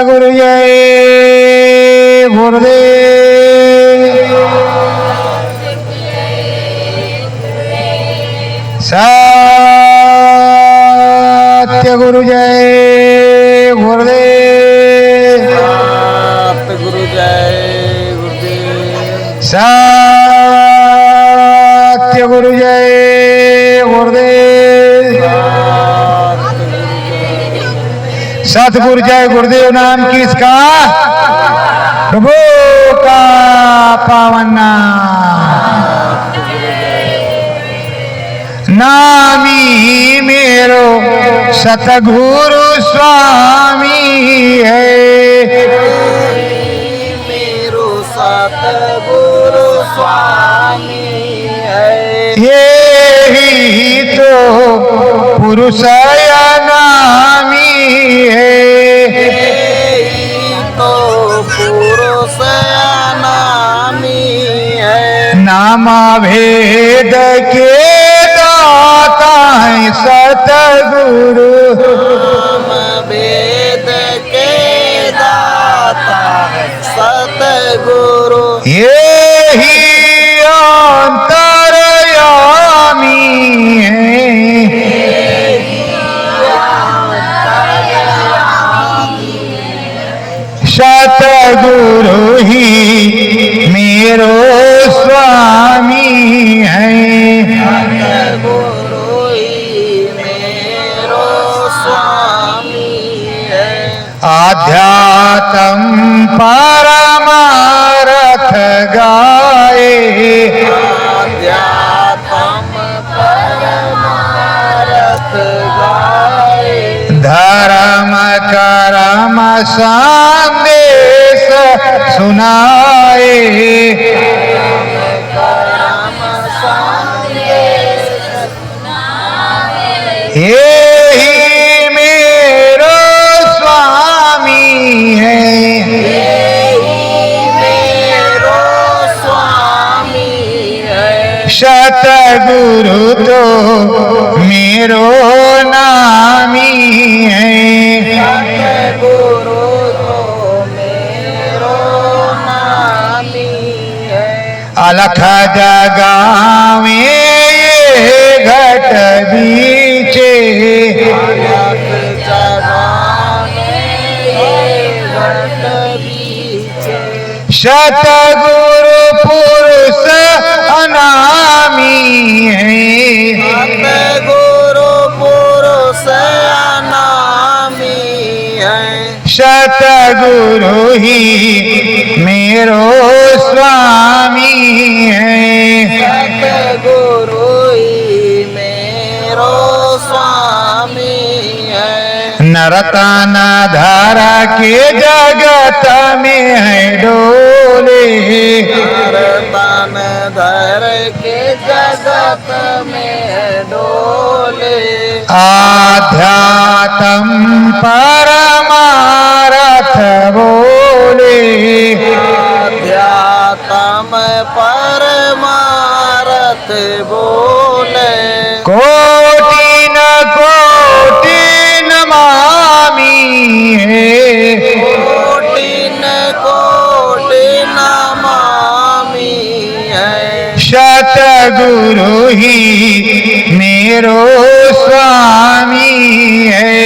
गुरु जय गुरुदेव। सत्य गुरु जय गुरुदेव। सत्य गुरु जय गुरुदेव। सत्य गुरु जय गुरुदेव। सतगुरु जय गुरुदेव नाम किसका? प्रभु का पावन नामी मेरो सतगुरु स्वामी है। मेरो सतगुरु स्वामी है। यही तो पुरुष नामी है। तो पुरुष नामी है। नाम भेद के दाता है सतगुरु। नाम वेद के दाता है सतगुरु। यही अंतर्यामी है। सतगुरु ही मेरो स्वामी है। सतगुरु ही मेरो स्वामी है। आध्यात्म परमार्थ गाए। आध्यात्म परमार्थ गाए। धर्म करम संदेश सुनाए। करम संदेश यही मेरो स्वामी है। मेरो स्वामी है। सतगुरु तो मेरो नामी है। सतगुरु तो मेरो नामी है। अलख जगावे ये घट बीचे। अलख जगावे ये घट बीचे। सतगुरु पुरुष अनामी है। सतगुरु पुरुष अनामी है। सतगुरु ही मेरो स्वामी है। सतगुरु ही मेरो स्वामी है। नरतन धर के जगत में है डोले। नरतन धर के जगत में डोले। आध्यात्म परमार्थ बोले। आध्यात्म परमार्थ बोले। कोटि नमामि है। कोटिन कोटि नमामि है। सतगुरु ही मेरो स्वामी है।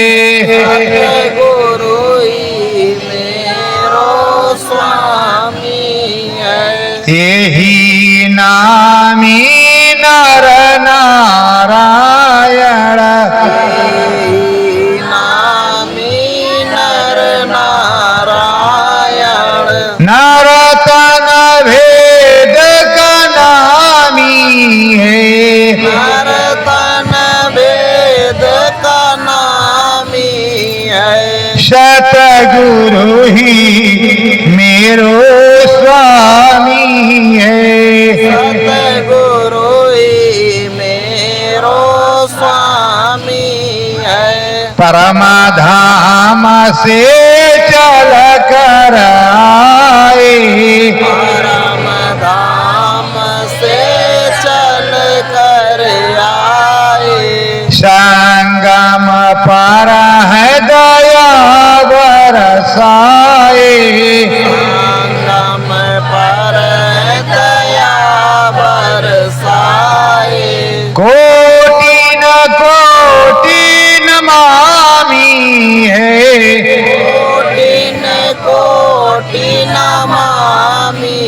सतगुरु ही मेरो स्वामी है। यही नामी नर नारायण। नामी नर नारायण। नरतन भेद का नामी है। नरतन वेद का नामी है। सतगुरु ही मेरो स्वामी है। सतगुरु ही मेरो स्वामी है। परम धाम से चल कर आए। परम धाम से चल कर आए। संगम पर है दया बरसा। कोटि न कोटि नमामि है, कोटि नमामि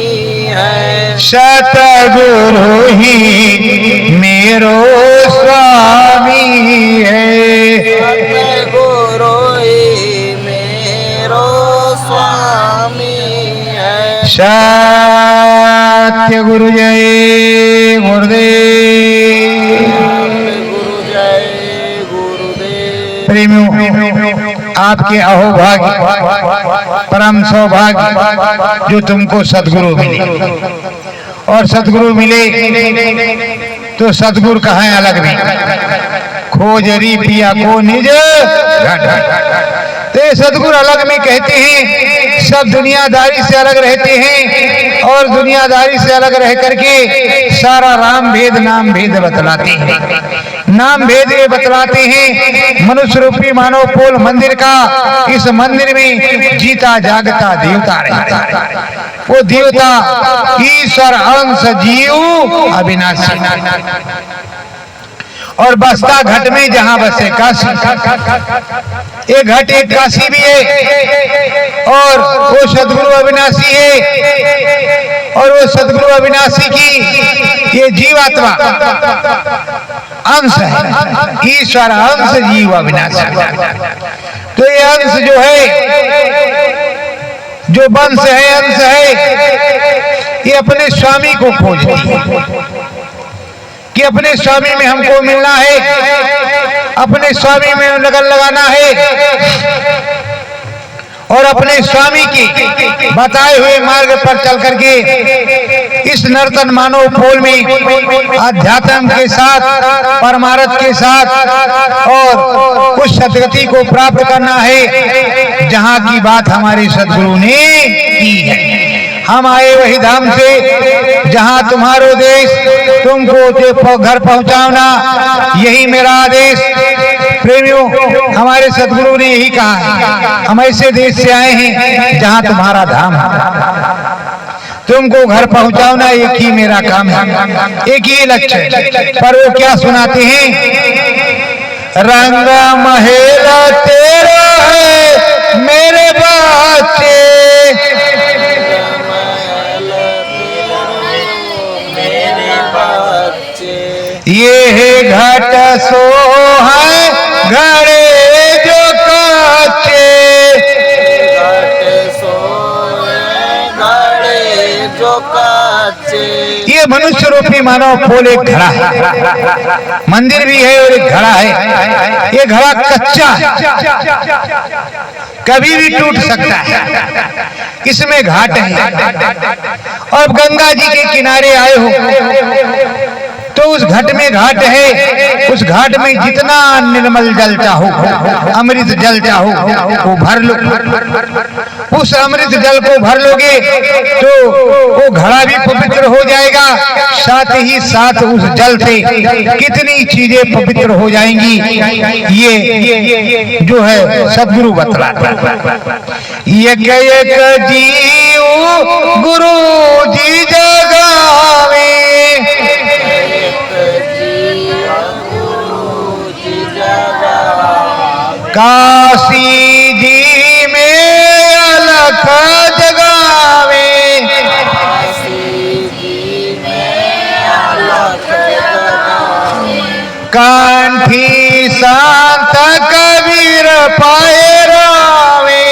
है। सतगुरु ही मेरो स्वामी है, सतगुरु ही मेरो स्वामी है। सत्य गुरु जय गुरुदेव। गुरु जय गुरुदेव। प्रेमियों, आपके अहोभाग्य परम सौभाग्य जो तुमको सदगुरु मिले, और सदगुरु मिले तो सदगुरु कहाँ अलग नहीं, खोजरी पिया को निज घट। तो ये सदगुरु अलग में कहते हैं, सब दुनियादारी से अलग रहते हैं, और दुनियादारी से अलग रह करके सारा राम भेद नाम भेद बतलाते हैं। नाम भेद ये बतलाते हैं, मनुष्य रूपी मानव पोल मंदिर का, इस मंदिर में जीता जागता देवता रहता है। वो देवता ईश्वर अंश जीव अविनाशी, और बसता घट में जहां बसे काशी। एक घट एक काशी भी है, और वो सदगुरु अविनाशी है, और वो सदगुरु अविनाशी की ये जीवात्मा अंश है, ईश्वर अंश जीव अविनाशी। तो ये अंश जो है, जो वंश है, अंश है, ये अपने स्वामी को खोजती है कि अपने स्वामी में हमको मिलना है, अपने स्वामी में लगन लगाना है, और अपने स्वामी के बताए हुए मार्ग पर चल करके इस नर्तन मानव पोल में अध्यात्म के साथ, परमार्थ के साथ, और उस सदगति को प्राप्त करना है जहां की बात हमारे सदगुरु ने की है। हम आए वही धाम से जहां तुम्हारो देश, तुमको घर पहुंचाना, यही मेरा आदेश। प्रेमियों, हमारे सदगुरु ने यही कहा है, हम ऐसे देश से आए हैं जहां तुम्हारा धाम है, तुमको घर पहुंचाना एक ही मेरा काम है, एक ही लक्ष्य है। पर वो क्या सुनाते हैं, रंग महेला तेरा है मेरे बच्चे, ये है घट सो है घड़े जो कच्चे, घट सो घड़े जो कच्चे। ये मनुष्य रूपी मानव पोल एक घड़ा है, मंदिर भी है और एक घड़ा है। ये घड़ा कच्चा है, कभी भी टूट सकता है, इसमें घाट है। और गंगा जी के किनारे आए हो तो उस घट में घाट है, उस घाट में जितना निर्मल जल चाहो, अमृत जल चाहो वो भर लो। उस अमृत जल को भर लोगे तो वो घड़ा भी पवित्र हो जाएगा, साथ ही साथ उस जल से कितनी चीजें पवित्र हो जाएंगी, ये जो है सदगुरु बतलाते। एक एक जीव गुरु जी जगावे, काशी जी में अलख जगावे, कांठी संत कबीर पाए रावे,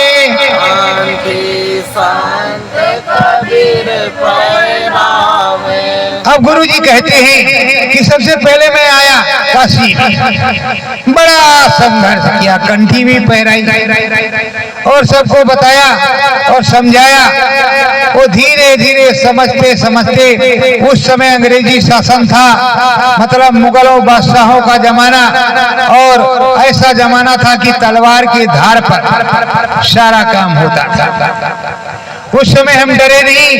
अब गुरु जी कहते हैं कि सबसे पहले मैं आया काशी में, बड़ा संघर्ष किया, कंठी भी पहराई और सबको बताया और समझाया। वो धीरे धीरे समझते समझते, उस समय अंग्रेजी शासन था, मतलब मुगलों बादशाहों का जमाना, और ऐसा जमाना था कि तलवार की धार पर सारा काम होता था। उस समय हम डरे नहीं,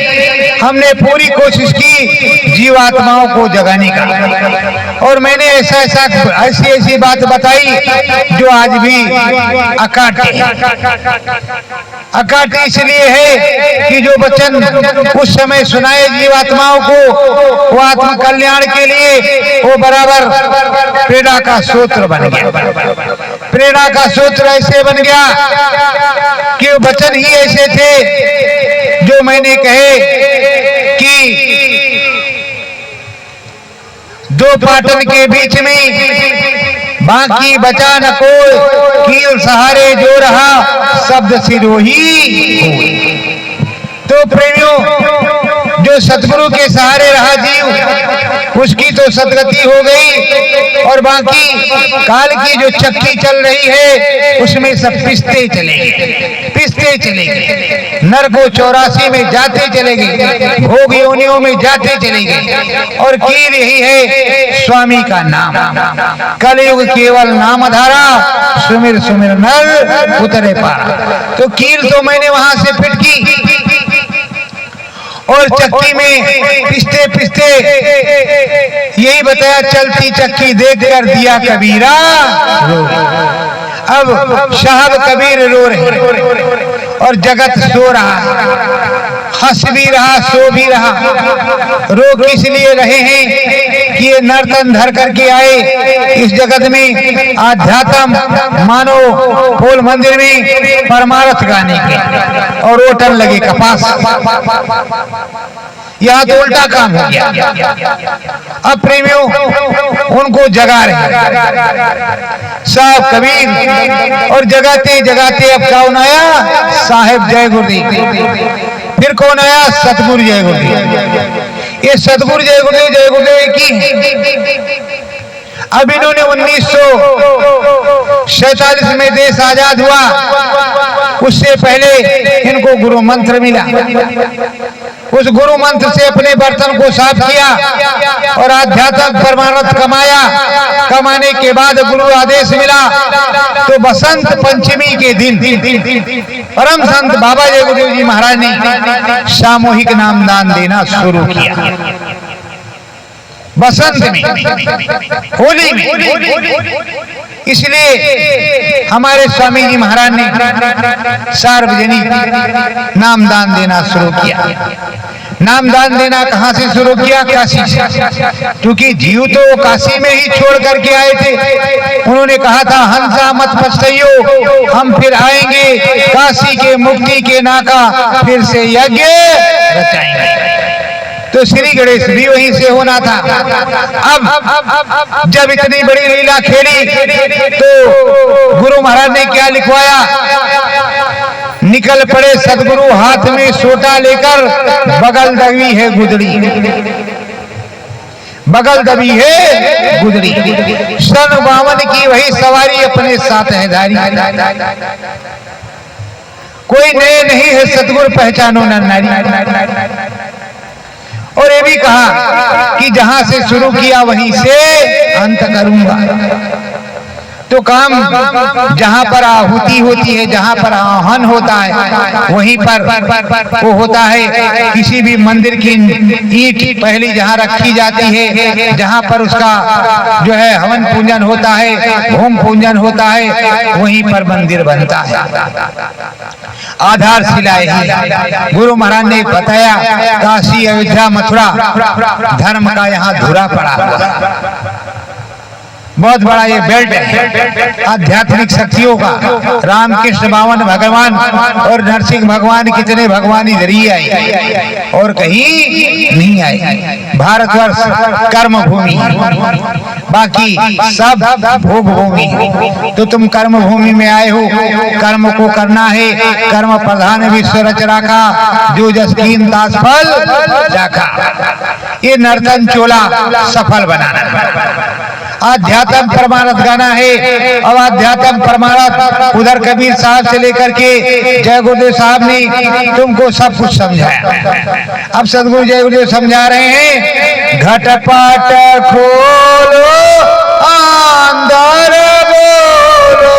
हमने पूरी कोशिश की जीवात्माओं को जगाने का, और मैंने ऐसी ऐसी बात बताई जो आज भी अकाट इसलिए है कि जो वचन उस समय सुनाए जीवात्माओं को वो आत्म कल्याण के लिए वो बराबर प्रेरणा का सूत्र बन गया। प्रेरणा का सूत्र ऐसे बन गया कि वो वचन ही ऐसे थे जो मैंने कहे कि दो पाटन के बीच में बाकी बचा न कोई, कील सहारे जो रहा शब्द सिरोही होई। तो प्रेमियों, जो सतगुरु के सहारे रहा जीव उसकी तो सदगति हो गई, और बाकी काल की जो चक्की चल रही है उसमें सब पिसते चलेंगे, नर को 84 में जाते चलेंगे, भोग योनियों में जाते चलेंगे, और कील यही है स्वामी का नाम। कलयुग केवल नामधारा, सुमिर सुमिर नर उतरे पारा। तो कील तो मैंने वहां से फिटकी और चक्की में पिसते पिसते यही बताया, चलती चक्की देख कर दिया कबीरा रो। अब साहब कबीर रो रहे और जगत सो रहा, हंस भी रहा सो भी रहा। रो किस लिए रहे हैं कि ये नर्तन धर करके आए इस जगत में आध्यात्म मानो फूल मंदिर में परमार्थ गाने के, और ओटन लगे कपास। यहाँ तो उल्टा काम हो गया। अब प्रेमियों उनको जगा रहे साहब कबीर, और जगाते जगाते अब कौन आया? साहेब जय गुरुदेव। फिर कौन आया? सतगुरु जय गुरुदेव। ये सतगुरु जय गुरुदेव की अब इन्होंने 1947 में देश आजाद हुआ, उससे पहले इनको गुरु मंत्र मिला। उस गुरु मंत्र से अपने बर्तन को साफ किया और आध्यात्मिक परमार्थ कमाया। कमाने के बाद गुरु आदेश मिला तो बसंत पंचमी के दिन परम संत बाबा जय गुरुदेव जी महाराज ने सामूहिक नामदान देना शुरू किया। बसंत में, होली में। इसलिए हमारे स्वामी जी महाराज ने सार्वजनिक नामदान देना शुरू किया। नामदान देना कहां से शुरू किया? काशी से, क्योंकि जीव तो काशी में ही छोड़ करके आए थे। उन्होंने कहा था हंसा मत पछताइयो, हम फिर आएंगे काशी के मुक्ति के नाका फिर से यज्ञ रचाएंगे। तो श्री गणेश भी वहीं से होना था। अब जब इतनी बड़ी लीला खेली तो गुरु महाराज ने क्या लिखवाया? निकल पड़े सदगुरु हाथ में सोटा लेकर, बगल दबी है गुदड़ी, बगल दबी है गुदड़ी। सन 52 की वही सवारी अपने साथ है धारी। कोई नए नहीं है सतगुरु पहचानो न नारी। और ये भी कहा कि जहां से शुरू किया वहीं से अंत करूंगा। तो काम जहां पर आहुति होती है, जहां पर आह्वान होता है वहीं पर वो होता है। किसी भी मंदिर की ईंट पहली जहां रखी जाती है, जहां पर उसका जो है हवन पूजन होता है, होम पूजन होता है, वहीं पर मंदिर बनता है। आधारशिला ही गुरु महाराज ने बताया, काशी अयोध्या मथुरा धर्म का यहाँ धुरा पड़ा हुआ। बहुत बड़ा ये बेल्ट है आध्यात्मिक शक्तियों का। रामकृष्ण बावन भगवान और नरसिंह भगवान कितने भगवान इधर ही आए और कहीं नहीं आए। भारतवर्ष कर्म भूमि, बाकी सब भोग भूमि। तो तुम कर्म भूमि में आए हो, कर्म को करना है। कर्म प्रधान विश्व रचना का, जो जस कीन दास फल जाका। ये नर्तन चोला सफल बनाना, आध्यात्म परमार्थ गाना है। और आध्यात्म परमार्थ उधर कबीर साहब से लेकर के जय गुरुदेव साहब ने तुमको सब कुछ समझाया। अब सदगुरु जय गुरुदेव समझा रहे हैं, घटपट खोलो अंदर बोलो,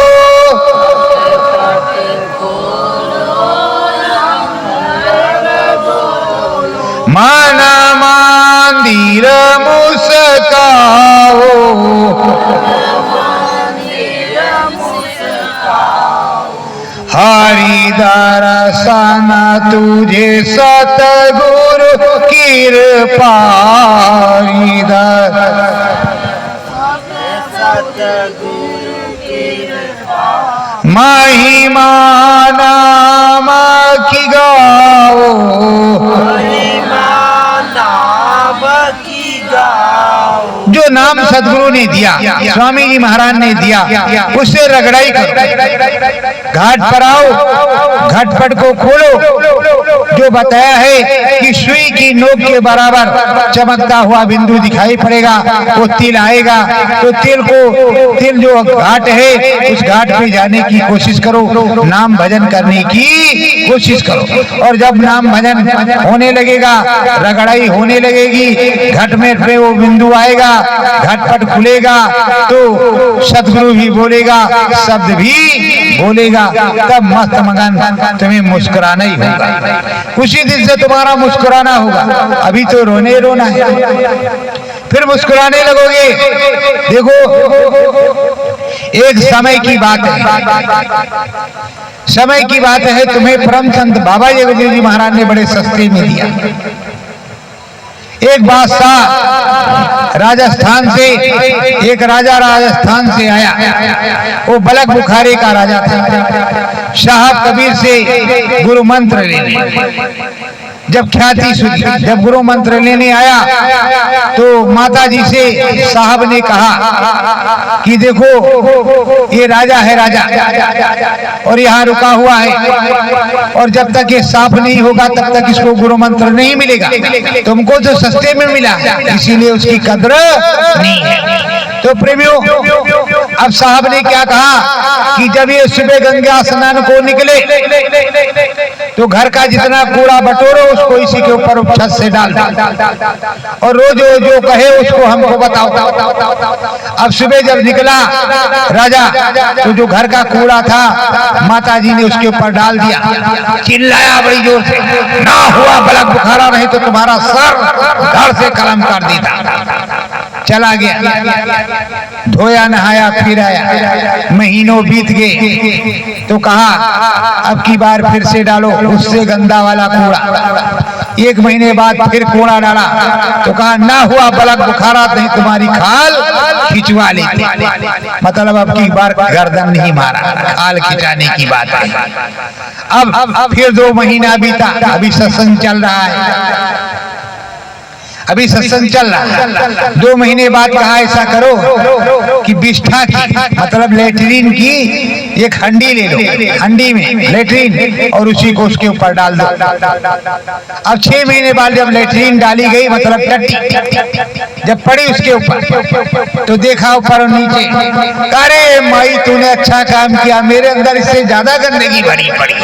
मुस्काओ, हरि दर्शन तुझे सतगुरु कृपा, महिमा नाम की गाओ, जो नाम सदगुरु ने दिया, स्वामी जी महाराज ने दिया, उससे रगड़ाई करो। घाट पर आओ, घटपट को खोलो। जो बताया है कि सुई की नोक के बराबर चमकता हुआ बिंदु दिखाई पड़ेगा, वो तिल आएगा। तो तिल जो घाट है, उस घाट पे जाने की कोशिश करो, नाम भजन करने की कोशिश करो। और जब नाम भजन होने लगेगा, रगड़ाई होने लगेगी, घट में वो बिंदु आएगा, घटपट खुलेगा, तो सतगुरु भी बोलेगा, शब्द भी बोलेगा, तब मस्त मगन तुम्हें मुस्कुराना ही होगा। उसी दिन से तुम्हारा मुस्कुराना होगा। अभी तो रोने रोना है, फिर मुस्कुराने लगोगे। देखो, एक समय की बात है, समय की बात है। तुम्हें परम संत बाबा जी महाराज ने बड़े सस्ते में दिया। एक बादशाह राजस्थान से, एक राजा राजस्थान से आया। वो बलक बुखारे का राजा था। साहब कबीर से गुरु मंत्र लेने, जब ख्याति सुनी, जब गुरु मंत्र लेने आया, तो माता जी से साहब ने कहा कि देखो, ये राजा है, राजा, और यहाँ रुका हुआ है, और जब तक ये साफ नहीं होगा तब तक इसको गुरु मंत्र नहीं मिलेगा। तुमको तो सस्ते में मिला, इसीलिए उसकी कद्र नहीं है। तो प्रेमियों, अब साहब ने क्या कहा कि जब ये सुबह गंगा स्नान को निकले, तो घर का जितना कूड़ा बटोरो उसको इसी के ऊपर छत से डाल दो, और रोज जो कहे उसको हमको बताओ। अब सुबह जब निकला राजा, तो जो घर का कूड़ा था माता जी ने उसके ऊपर डाल दिया। चिल्लाया बड़ी जोर से, ना हुआ बलक बुखारा, नहीं तो तुम्हारा सर धड़ से कलम कर देता। चला गया, धोया नहाया, फिर आया। महीनों बीत गए, तो कहा अब की बार फिर से डालो उससे गंदा वाला कूड़ा। एक महीने बाद फिर कूड़ा डाला, तो कहा ना हुआ बलक बुखारा, नहीं तुम्हारी खाल खिंचवा लेते। मतलब अब की बार गर्दन नहीं मारा, खाल खिंचाने की बात है। अब फिर 2 महीना बीता, अभी सत्संग चल रहा है, अभी सत्संग चल रहा है। 2 महीने बाद कहा ऐसा करो कि बिष्ठा की, मतलब लेटरिन की एक हंडी ले लो, हंडी में लेटरिन, और उसी को उसके ऊपर डाल दो। अब 6 महीने बाद जब लेटरिन डाली गई, मतलब टट्टी जब पड़ी उसके ऊपर, तो देखा ऊपर और नीचे, अरे माई तूने अच्छा काम किया, मेरे अंदर इससे ज्यादा गंदगी भरी पड़ी,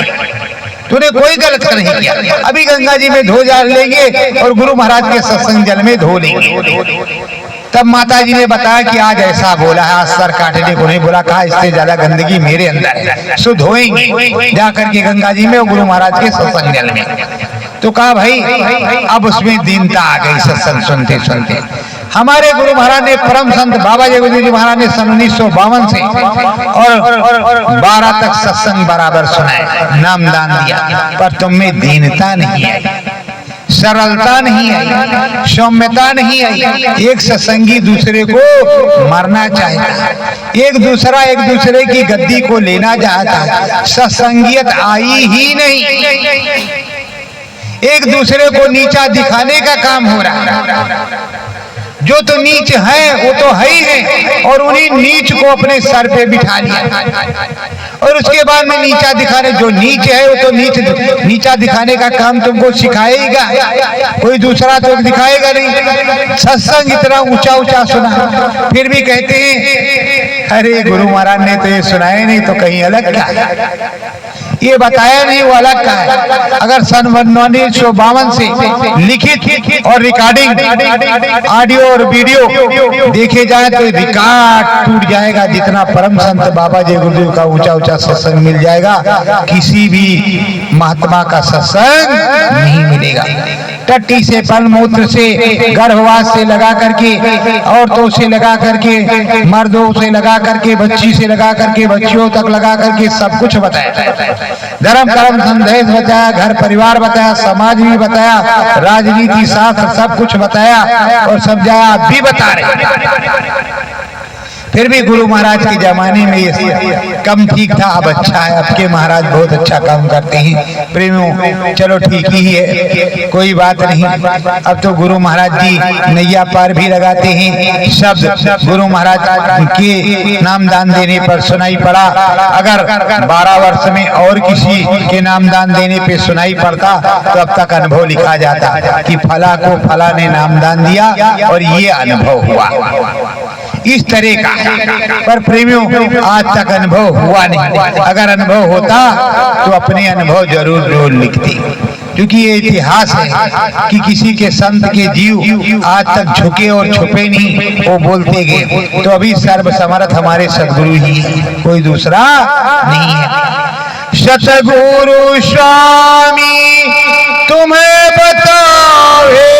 तूने कोई गलत नहीं किया। अभी गंगा जी में धो जा लेंगे और गुरु महाराज के सत्संग जल में धो लेंगे। तब माता जी ने बताया कि आज ऐसा बोला है, आज सर काटने को नहीं बोला, कहा इससे ज्यादा गंदगी मेरे अंदर है, सो धोएंगे जाकर के गंगा जी में और गुरु महाराज के सत्संग जल में। तो कहा भाई अब उसमें दीनता आ गई। सत्संग सुनते सुनते हमारे गुरु महाराज ने, परम संत बाबा जी महाराज ने सन 1952 से और 12 तक सत्संग बराबर सुनाए, नामदान दिया, पर तुम में दीनता नहीं आई, सरलता नहीं आई, सौम्यता नहीं आई। एक सत्संगी दूसरे को मरना चाहता, एक दूसरे की गद्दी को लेना चाहता, सत्संगियत आई ही नहीं। एक दूसरे को नीचा दिखाने का काम हो रहा है। जो तो नीच है वो तो है ही है, और उन्हीं नीच को अपने सर पे बिठा लिया, और उसके बाद में नीचा दिखाने, जो नीच है वो तो नीचा दिखाने का काम तुमको सिखाएगा, कोई दूसरा तो दिखाएगा नहीं। सत्संग इतना ऊंचा ऊंचा सुना, फिर भी कहते हैं अरे गुरु महाराज ने तो ये सुनाया नहीं, तो कहीं अलग क्या है, ये बताया नहीं, वो अलग का है। अगर सन 1952 से लिखित और रिकॉर्डिंग, ऑडियो और वीडियो देखे जाए तो रिकॉर्ड टूट जाएगा। जितना परम संत बाबा जी गुरुदेव का ऊंचा ऊंचा सत्संग मिल जाएगा, किसी भी महात्मा का सत्संग नहीं मिलेगा। टट्टी से, पल मूत्र से, गर्भवास से लगा करके, औरतों से लगा करके, मर्दों से लगा करके, बच्ची से लगा करके, बच्चियों तक लगा करके सब कुछ बताया। धर्म कर्म संदेश बताया, घर परिवार बताया, समाज भी बताया, राजनीति शास्त्र सब कुछ बताया और सब जगह भी बता रहे। फिर भी गुरु महाराज के जमाने में ये कम ठीक था, अब अच्छा है। अब के महाराज बहुत अच्छा काम करते हैं प्रेमियों, चलो ठीक ही है, कोई बात नहीं। अब तो गुरु महाराज जी नैया पार भी लगाते हैं। शब्द गुरु महाराज के नामदान देने पर सुनाई पड़ा। अगर 12 वर्ष में और किसी के नामदान देने पे सुनाई पड़ता तो अब तक अनुभव लिखा जाता कि फला को फला ने नामदान दिया और ये अनुभव हुआ, इस तरह का। पर प्रेमियों आज तक अनुभव हुआ नहीं। अगर अनुभव होता तो अपने अनुभव जरूर लिखते, क्योंकि ये इतिहास है कि किसी के संत के जीव आज तक झुके और छुपे नहीं, वो बोलते गए। तो अभी सर्वसमर्थ हमारे सदगुरु ही, कोई दूसरा नहीं है। सतगुरु स्वामी तुम्हें बतावे,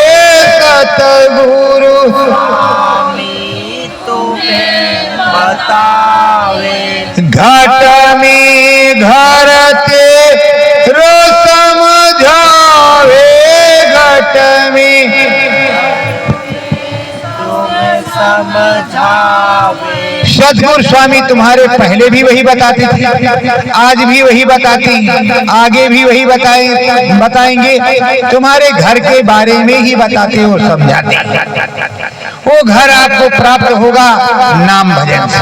सतगुरु घट में घर तेरो समझावे, घट में समझावे। सतगुरु स्वामी तुम्हारे पहले भी वही बताते थे, आज भी वही बताते हैं, आगे भी वही बताएंगे। तुम्हारे घर के बारे में ही बताते और समझाते। वो घर आपको प्राप्त होगा नाम भजन से।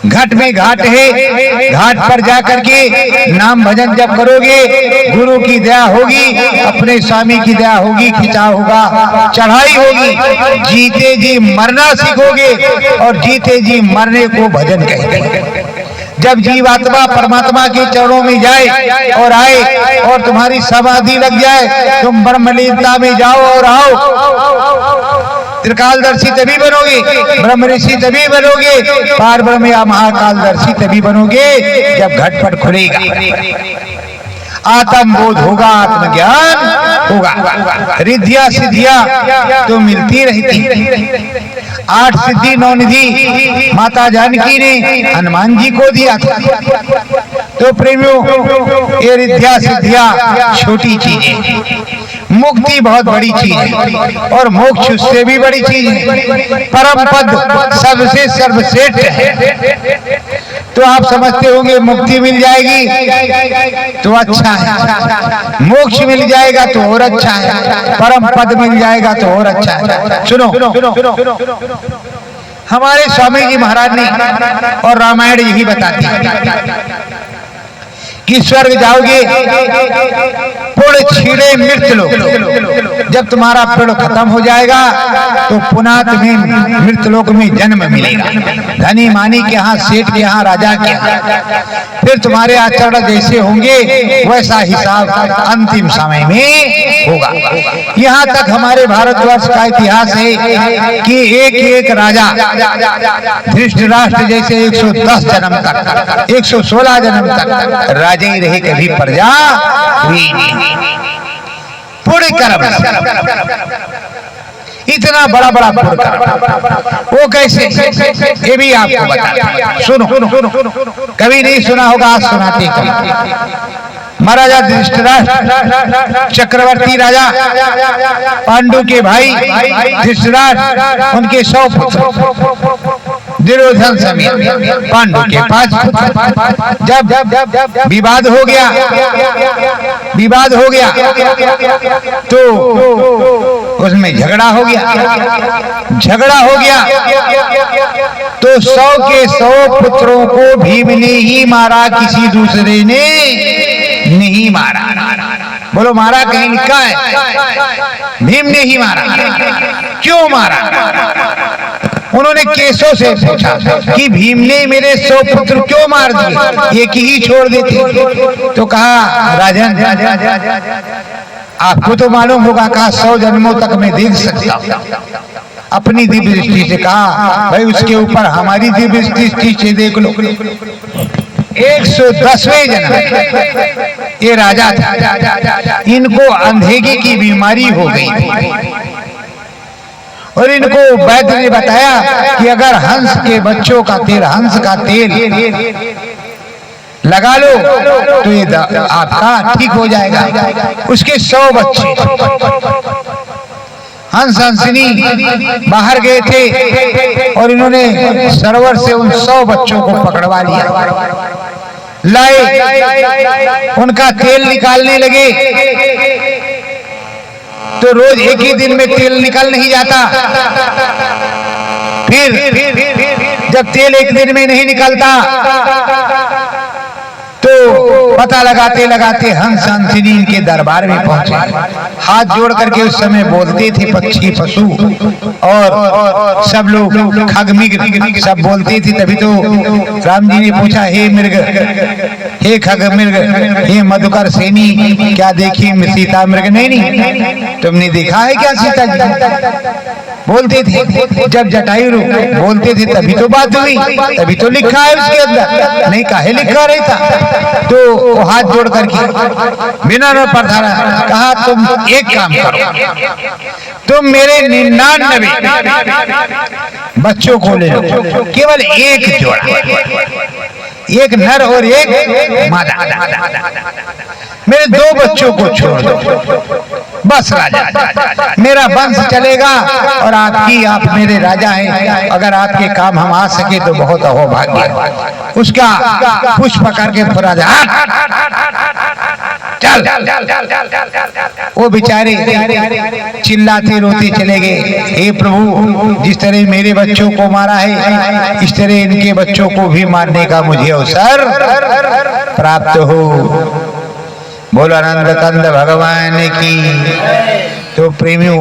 घट में घाट है, घाट पर जाकर के नाम भजन जब करोगे, गुरु की दया होगी, अपने स्वामी की दया होगी, खिंचाव होगा, चढ़ाई होगी, जीते जी मरना सीखोगे। और जीते जी मरने को भजन कहते हैं। जब जीवात्मा परमात्मा के चरणों में जाए और आए और तुम्हारी समाधि लग जाए, तुम ब्रह्मलीनता में जाओ और आओ। त्रिकालदर्शी तभी बनोगे, ब्रह्म ऋषि तभी बनोगे, पार ब्रह्म या महाकालदर्शी तभी बनोगे जब घटपट खुलेगा, आत्म बोध होगा, आत्मज्ञान होगा। रिद्धिया सिद्धिया तो मिलती रहती। 8 सिद्धि 9 निधि माता जानकी ने हनुमान जी को दिया था। तो प्रेमियों, ये रिद्धिया सिद्धिया छोटी चीजें, मुक्ति बहुत बड़ी चीज है और मोक्ष उससे भी बड़ी चीज है। परम पद सबसे सर्वश्रेष्ठ है। तो आप समझते होंगे मुक्ति मिल जाएगी तो अच्छा है, मोक्ष मिल जाएगा तो और अच्छा है, परम पद मिल जाएगा तो और अच्छा है। सुनो, हमारे स्वामी जी महाराज ने और रामायण यही बताती है कि स्वर्ग जाओगे पुण्य छीड़े मृत्यु लोक। जब तुम्हारा पुण्य खत्म हो जाएगा तो पुनः तुम्हें मृत्यु लोक में जन्म मिलेगा, धनी मानी के यहाँ, सेठ के यहाँ, राजा के यहाँ। फिर तुम्हारे आचरण जैसे होंगे वैसा हिसाब अंतिम समय में होगा। यहाँ तक हमारे भारतवर्ष का इतिहास है कि एक राजा धृतराष्ट्र जैसे 110 जन्म तक, 116 जन्म तक राजा ही रहे, कभी प्रजा हुई नहीं। पूरे कर्म इतना बड़ा पुण्य कर्म, वो कैसे, ये भी आपको बता। सुनो, कभी नहीं सुना होगा, आज सुनाते कभी। महाराजा धृतराष्ट्र चक्रवर्ती राजा, पांडु के भाई धृतराष्ट्र, उनके 100 पुत्र, दुर्योधन समेत पांडु के 5 पुत्र। जब विवाद हो गया तो उसमें झगड़ा हो गया तो 100 के 100 पुत्रों को भीम ने ही मारा, किसी दूसरे ने नहीं मारा। बोलो मारा कहीं लिखा है? भीम ने ही मारा। क्यों मारा? उन्होंने केसों से पूछा कि भीम ने मेरे 100 पुत्र क्यों मार दिए, एक ही छोड़ देते। तो कहा राजन, आपको तो मालूम होगा, कहा 100 जन्मों तक मैं देख सकता हूँ। अपनी दिव्य दृष्टि से कहा, भाई उसके ऊपर हमारी दिव्य दृष्टि से देख लो, 110वें जन्म ये राजा था, इनको अंधेगे की बीमारी हो गई थी और इनको वैद्य ने बताया कि अगर हंस के बच्चों का तेल, हंस का तेल लगा लो तो ये आपका ठीक हो जाएगा। उसके 100 बच्चे, हंस हंसनी बाहर गए थे और इन्होंने सरोवर से उन 100 बच्चों को पकड़वा लिया, लाए, उनका तेल निकालने लगे तो रोज एक ही दिन में तेल निकल नहीं जाता। फिर जब तेल एक दिन में नहीं निकलता तो पता लगाते लगाते हंस हंसिनी इनके दरबार में पहुंचे। हाथ जोड़ करके उस समय बोलते थे पक्षी पशु और सब लोग खग मृग सब बोलते थे। तभी तो राम जी ने पूछा, हे मृग, हे खग मृग, हे मधुकर सेनी, क्या देखी सीता मृग? नहीं, तुमने देखा है क्या सीता जी? बोलते थे जब जटायु बोलते थे तभी तो बात हुई, तभी तो लिखा है उसके अंदर, नहीं काहे लिखा रहता। तो वो हाथ जोड़ करके बिना न पधारा कहा, तुम एक काम करो, तुम मेरे 99 बच्चों को ले लो, केवल एक जोड़ा, एक नर और एक मादा, मेरे 2 बच्चों को छोड़ दो, बस राजा, मेरा वंश चलेगा और आप मेरे राजा हैं। अगर आपके काम हम आ सके तो बहुत अहोभाग्य। उसका पुष्प करके राजा चल, वो बेचारे चिल्लाते रोते चले गए, हे प्रभु, जिस तरह मेरे बच्चों को मारा है इस तरह इनके बच्चों को भी मारने का मुझे अवसर प्राप्त हो। बोलो आनंद कंद भगवान की। तो प्रेमियों,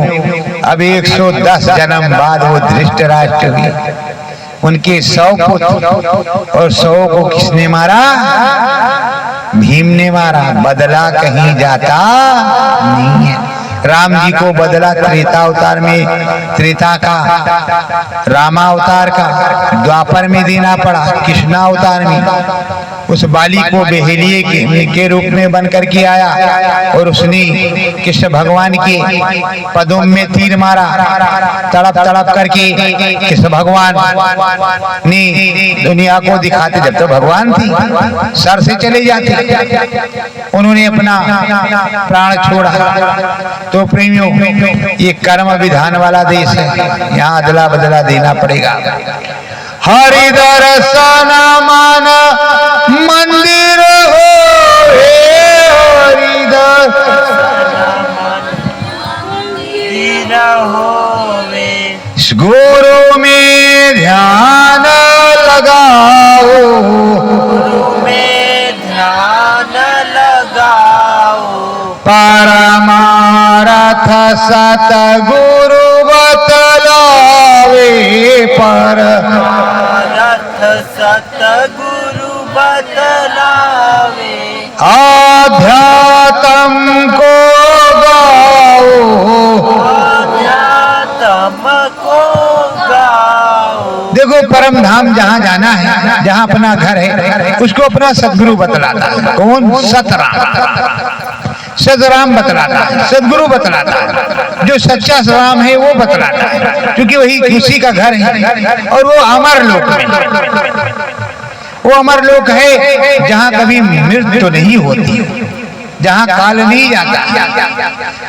अब 110 जन्म बाद वो धृतराष्ट्र हुए, उनके 100 पुत्र और 100 को किसने मारा? भीम ने मारा। बदला कहीं जाता नहीं है। राम जी को बदला त्रेता अवतार में, त्रेता का रामावतार का द्वापर में देना पड़ा, कृष्णा अवतार में उस बाली को बेहलिए के रूप में बन करके आया और उसने कृष्ण भगवान के पदों में तीर मारा, तड़प तड़प करके कृष्ण भगवान ने दुनिया को दिखाते, जब तो भगवान थी सर से चले जाते, उन्होंने अपना प्राण छोड़ा। तो प्रेमियों, ये कर्म विधान वाला देश है, यहाँ अदला बदला देना पड़ेगा। हरि दर्शन मान मंदिर हो, हरि दर्शन होवे, गुरु में ध्यान लगाओ, गुरु में ध्यान लगाओ, परमार्थ सतगुरु बतलावे, परमार्थ सतगुरु बतलावे, आध्यात्म को गाओ, आध्यात्म को गाओ। देखो, परम धाम जहाँ जाना है, जहाँ अपना घर है, उसको अपना सदगुरु बतलाता है। कौन? सतराम, सदराम बतलाता है, सदगुरु बतलाता है। जो सच्चा राम है वो बतलाता है, क्योंकि वही उसी का घर है और वो अमर लोक में, वो अमर लोक है जहाँ कभी मृत्यु नहीं होती, जहाँ काल नहीं जाता।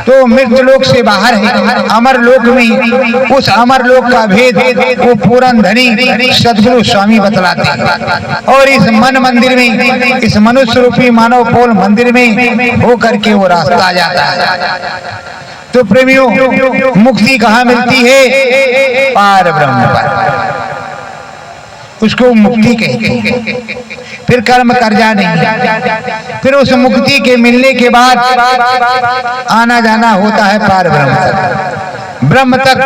तो मृत्यु लोक से बाहर है, अमर लोक में। उस अमर लोक का भेद वो पूरन धनी सदगुरु स्वामी बतलाते हैं। और इस मन मंदिर में, इस मनुष्य रूपी मानव पोल मंदिर में हो करके वो रास्ता आ जाता है। तो प्रेमियों, मुक्ति कहाँ मिलती है? पार ब्रह्म पर, उसको मुक्ति कहते हैं। फिर कर्म कर्जा नहीं, फिर उस मुक्ति के मिलने के बाद आना जाना होता है पार ब्रह्म तक। ब्रह्म तक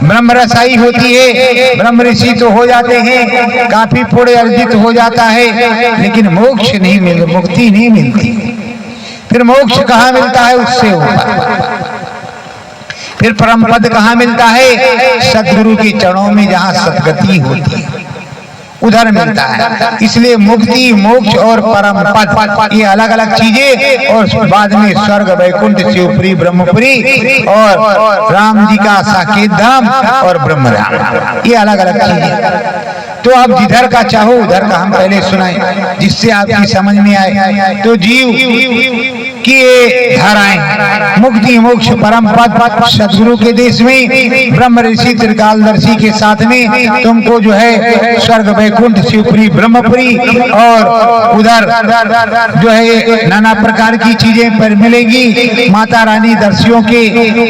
ब्रह्म रसाई होती है, ब्रह्म ऋषि तो हो जाते हैं, काफी पुण्य अर्जित हो जाता है, लेकिन मोक्ष नहीं मिल, मुक्ति नहीं मिलती। फिर मोक्ष कहाँ मिलता है? उससे ऊपर। फिर परम पद कहाँ मिलता है? सदगुरु के चरणों में, जहाँ सदगति होती है। उधर मिलता है। इसलिए मुक्ति, मोक्ष और परम पद ये अलग अलग चीजें, और बाद में स्वर्ग, वैकुंठ, शिवपुरी, ब्रह्मपुरी और राम जी का साकेत धाम और ब्रह्म धाम, ये अलग अलग चीजें। तो आप जिधर का चाहो उधर का हम पहले सुनाए, जिससे आपकी समझ में आए। तो जीव की ये धाराएं, मुक्ति, मोक्ष, परम पद, सदगुरु के देश में ब्रह्म ऋषि त्रिकालदर्शी के साथ में तुमको जो है स्वर्ग, वैकुंठ, शिवपुरी, ब्रह्मपुरी और उधर जो है नाना प्रकार की चीजें पर मिलेगी। माता रानी दर्शियों के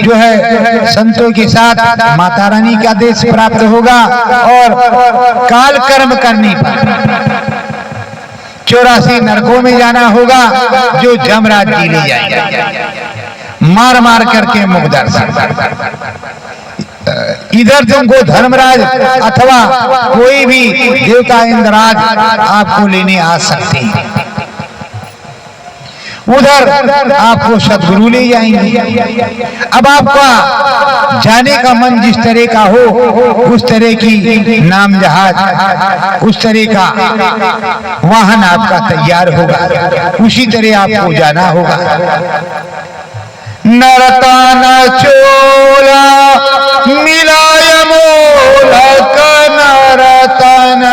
जो है संतों के साथ माता रानी का देश प्राप्त होगा, और काल कर्म करने पर 84 नरकों में जाना होगा, जो जमराज जी ले जाएंगे मार मार करके मुग्दर्शन। इधर तुमको धर्मराज अथवा कोई भी देवता इंद्रराज आपको लेने आ सकते हैं, उधर आपको सदगुरु ले जाएंगे। अब आपका जाने का मन जिस तरह का हो, उस तरह की नाम जहाज, उस तरह का वाहन आपका तैयार होगा, उसी तरह आपको जाना होगा। नरतन चोला मिलाय मोलक, नरतन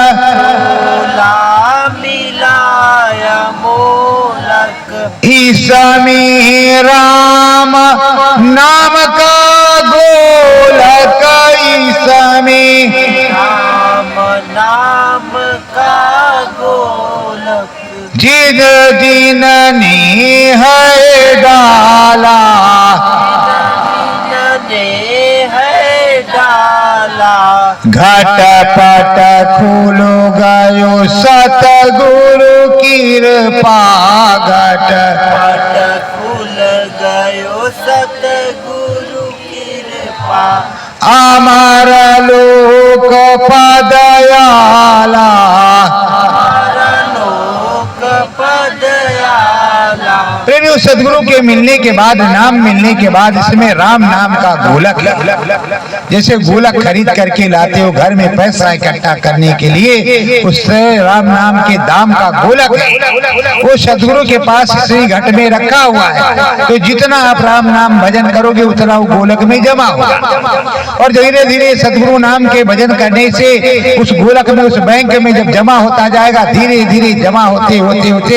मिलाय मोलक, ईसमी राम नाम का गोलक, ईसमी राम नाम का गोलक, जिन जिनने है डाला, जिनने है डाला, घटपट खुलो गयो सतगुरु कृपा, घटपट खुल गयो सतगुरु कृपा, अमर लोक पदयाला, प्रेमियों सदगुरु के मिलने के बाद, नाम मिलने के बाद इसमें राम नाम का गोलक, जैसे गोलक खरीद करके लाते हो घर में पैसा इकट्ठा करने के लिए, उससे राम नाम के दाम का गोलक है, वो सदगुरु के पास श्री घट में रखा हुआ है। तो जितना आप राम नाम भजन करोगे उतना वो गोलक में जमा होगा, और धीरे धीरे सदगुरु नाम के भजन करने से उस गोलक में, उस बैंक में जब जमा होता जाएगा, धीरे धीरे जमा होते होते होते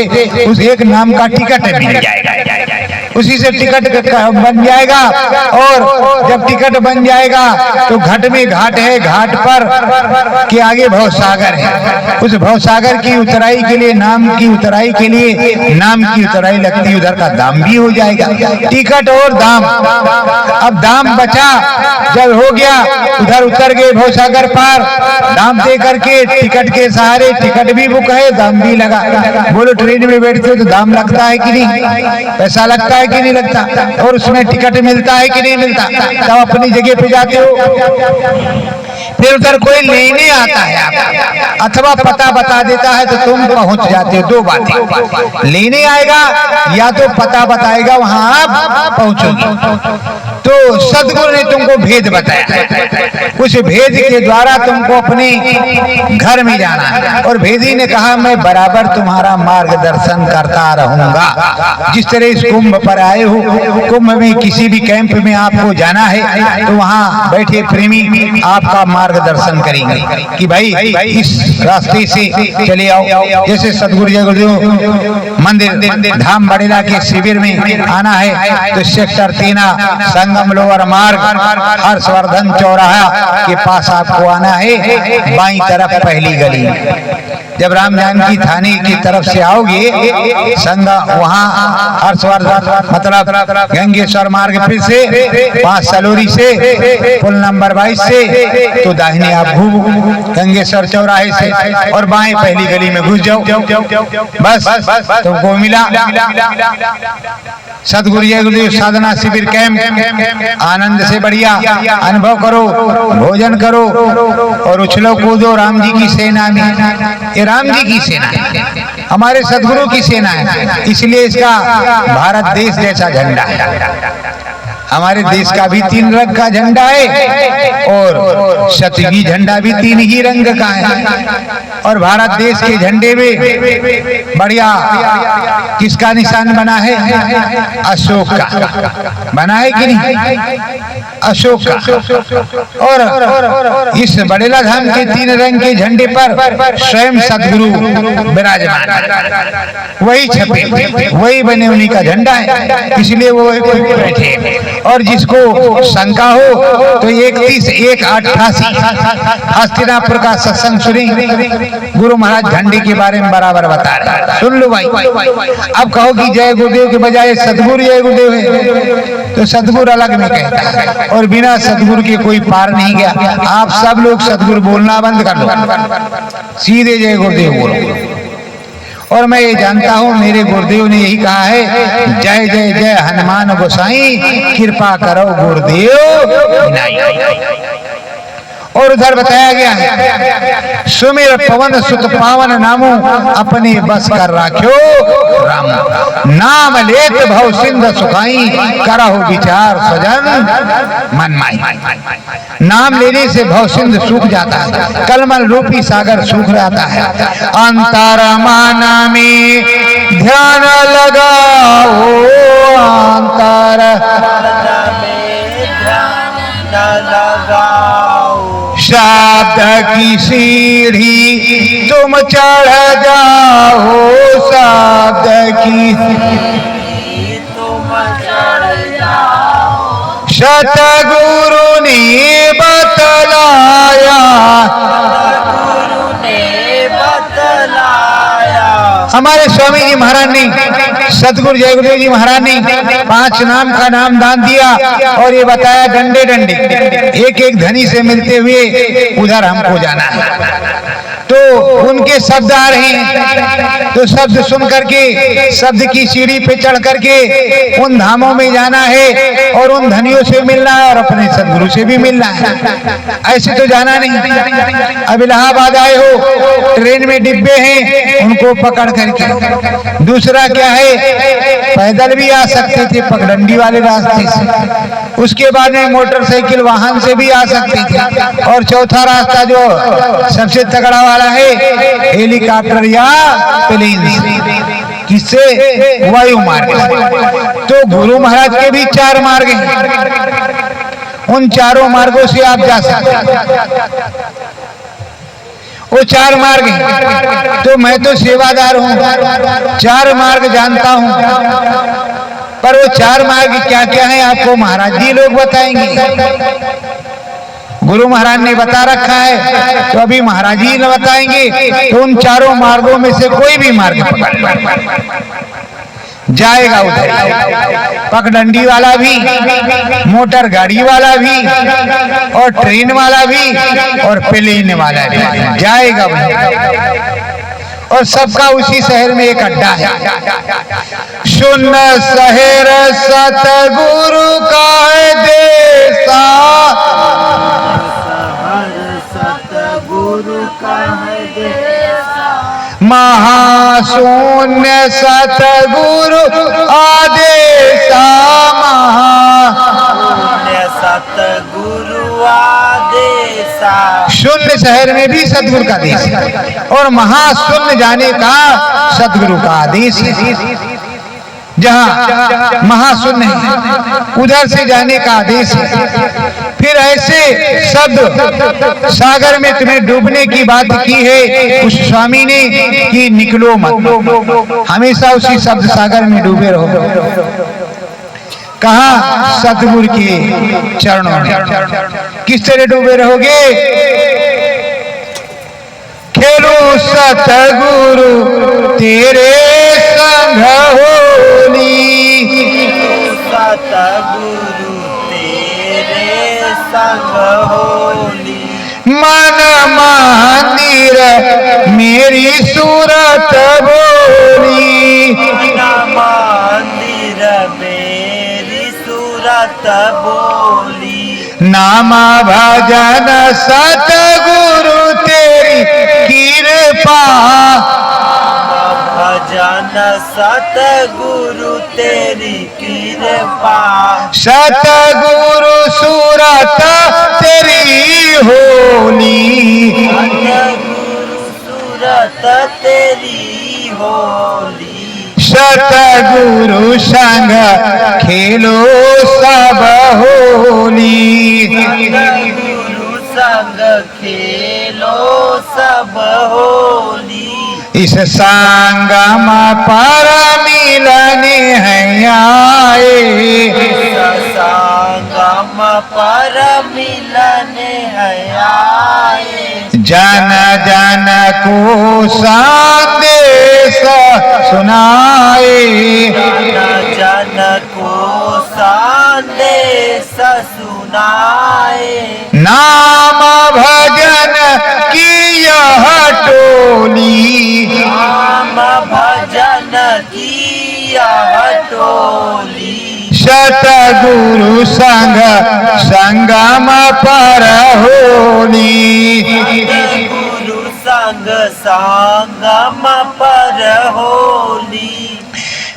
उस एक नाम का टिकट मिल जाएगा, उसी से टिकट बन जाएगा। और जब टिकट बन जाएगा तो घट में घाट है, घाट पर के आगे भवसागर है, उस भवसागर की उतराई के लिए, नाम की उतराई के लिए नाम की उतराई लगती है, उधर का दाम भी हो जाएगा। टिकट और दाम, अब दाम बचा जब हो गया, उधर उतर गए भवसागर पार, दाम दे करके टिकट के सहारे, टिकट भी बुक है, दाम भी लगा। बोलो ट्रेन में बैठते हो तो दाम लगता है कि नहीं, पैसा लगता है कि नहीं लगता, और उसमें टिकट मिलता है कि नहीं मिलता, तब अपनी जगह पे जाते हो। फिर उधर कोई लेने आता है अथवा पता बता देता है तो तुम पहुंच जाते हो। दो बातें, लेने आएगा या तो पता बताएगा, वहां आप पहुंचोगे। तो सदगुरु ने तुमको भेद बताया, उस भेद के द्वारा तुमको अपने घर में जाना है, और भेदी ने कहा मैं बराबर तुम्हारा मार्गदर्शन करता रहूंगा। जिस तरह इस कुंभ पर आए हो, कुंभ में किसी भी कैंप में आपको जाना है तो वहां बैठे प्रेमी आपका मार्गदर्शन करेंगे कि भाई इस रास्ते से चले आओ। जैसे सदगुरु जय गुरुदेव मंदिर धाम बड़ेला के शिविर में आना है तो सेक्टर 3 संगम लोअर मार्ग हर्षवर्धन चौराहा के पास आपको आना है, बाईं तरफ पहली गली। जब राम जानकी थाने की तरफ से आओगे संगम, वहाँ हर्षवर्धन मतलब गंगेश्वर मार्ग फिर से 5 सलोरी से पुल नंबर 22 से तो दाहिने आप घूमो गंगेश्वर चौराहे से और बाएं पहली गली में घुस जाओ, बस तुमको मिला सदगुरु जय गुरुदेव साधना शिविर कैंप। आनंद से बढ़िया अनुभव करो, भोजन करो और उछलो कूदो राम जी की सेना में। ये राम जी की सेना है, हमारे सदगुरु की सेना है, इसलिए इसका भारत देश जैसा झंडा है। हमारे देश का भी 3 रंग का झंडा है और क्षत्रिय झंडा भी 3 ही रंग का है। और भारत देश के झंडे में बढ़िया किसका निशान बना है? अशोक का बना है कि नहीं? अशोक का। और इस बड़ेला धाम के 3 रंग के झंडे पर स्वयं सदगुरु विराजमान, वही छपे, वही बने उन्हीं का झंडा है, इसलिए वो बैठे। और जिसको शंका हो तो 31-1-88 हस्तिनापुर का सत्संग सुनी, गुरु महाराज झंडे के बारे में बराबर बता रहे, सुन लो भाई। अब कहो कि जय गुरुदेव के बजाय सदगुरु जय गुरुदेव है, तो सदगुरु अलग में कहता है, और बिना सदगुरु के कोई पार नहीं गया। आप सब लोग सदगुरु बोलना बंद कर लो, सीधे जय गुरुदेव बोलो। और मैं ये जानता हूँ मेरे गुरुदेव ने यही कहा है, जय जय जय हनुमान गोसाई, कृपा करो गुरुदेव विनाई। और उधर बताया गया है, सुमेर पवन सुत पावन नामो, अपने बस कर राख्यो राम। नाम लेत भव सिंध सुखाई, करहु विचार सजन मन माई। नाम लेने से भव सिंध सूख जाता है, कलमल रूपी सागर सूख जाता है। अंतर माना में ध्यान लगाओ, अंतर शब्द की सीढ़ी तुम चढ़ जाओ, शब्द की तुम चढ़ जाओ। सतगुरु ने बतलाया, गुरु ने बतलाया। हमारे स्वामी जी महाराज ने, सतगुरु जय गुरुदेव जी महाराज ने 5 नाम का नाम दान दिया, और ये बताया डंडे डंडे एक एक धनी से मिलते हुए उधर हमको जाना है। तो उनके शब्द आ रहे हैं, तो शब्द सुन करके शब्द की सीढ़ी पे चढ़ करके उन धामों में जाना है, और उन धनियों से मिलना है, और अपने सदगुरु से भी मिलना है। ऐसे तो जाना नहीं। अब इलाहाबाद आए हो, ट्रेन में डिब्बे हैं, उनको पकड़ करके। दूसरा क्या है, पैदल भी आ सकते थे पगडंडी वाले रास्ते से, उसके बाद में मोटरसाइकिल वाहन से भी आ सकते थे, और चौथा रास्ता जो सबसे तगड़ा वाला है, हेलीकॉप्टर या प्लेन से। किससे? वायु मार्ग। तो गुरु महाराज के भी 4 मार्ग हैं, उन चारों मार्गों से आप जा सकते हैं। वो 4 मार्ग हैं। तो मैं तो सेवादार हूँ, 4 मार्ग जानता हूँ, पर वो 4 मार्ग क्या क्या है आपको महाराज जी लोग बताएंगे। गुरु महाराज ने बता रखा है, तो अभी महाराज जी ने बताएंगे। तो उन 4 मार्गों में से कोई भी मार्ग जाएगा उधर, पगडंडी वाला भी, मोटर गाड़ी वाला भी, और ट्रेन वाला भी, और प्लेन वाला भी जाएगा वहीं। और सबका उसी शहर में एक अड्डा है। सुन शहर सतगुरु का देसा, सतगुरु का देसा। महाशून्य सतगुरु आदेशा, महाशून्य सतगुरु आदेशा। शून्य शहर में भी सतगुरु का देश है, और महाशून्य जाने का सतगुरु का आदेश है। जहाँ महाशून्य है उधर से जाने का आदेश है। फिर ऐसे शब्द सागर में तुम्हें डूबने की बात की है उस स्वामी ने कि निकलो मत, हमेशा उसी शब्द सागर में डूबे रहो। कहा? सतगुरु के चरणों में। किस तरह डूबे रहोगे? खेलो सतगुरु तेरे संग होली, सतगुरु तेरे संग होली। मन मंदिर मेरी सूरत बोली, मन मंदिर मेरी सूरत बोली। नाम भजन सतगुरु तेरी कृपा, भजन सतगुरु तेरी कृपा, सतगुरु सूरत तेरी होली, सतगुरु सूरत तेरी होली, सतगुरु संग खेलो सब होली, सतगुरु संग खेलो सब होली, इस संगम पर मिलने हैं आए, संगम पर मिलने हैं आए, जन जन को संदेश सुनाए, जन जन को संदेश सुनाए, नाम भजन की यह टोली, नाम भजन की यह टोली, सतगुरु संग संगम पर होली, गुरु संग संगम पर होली,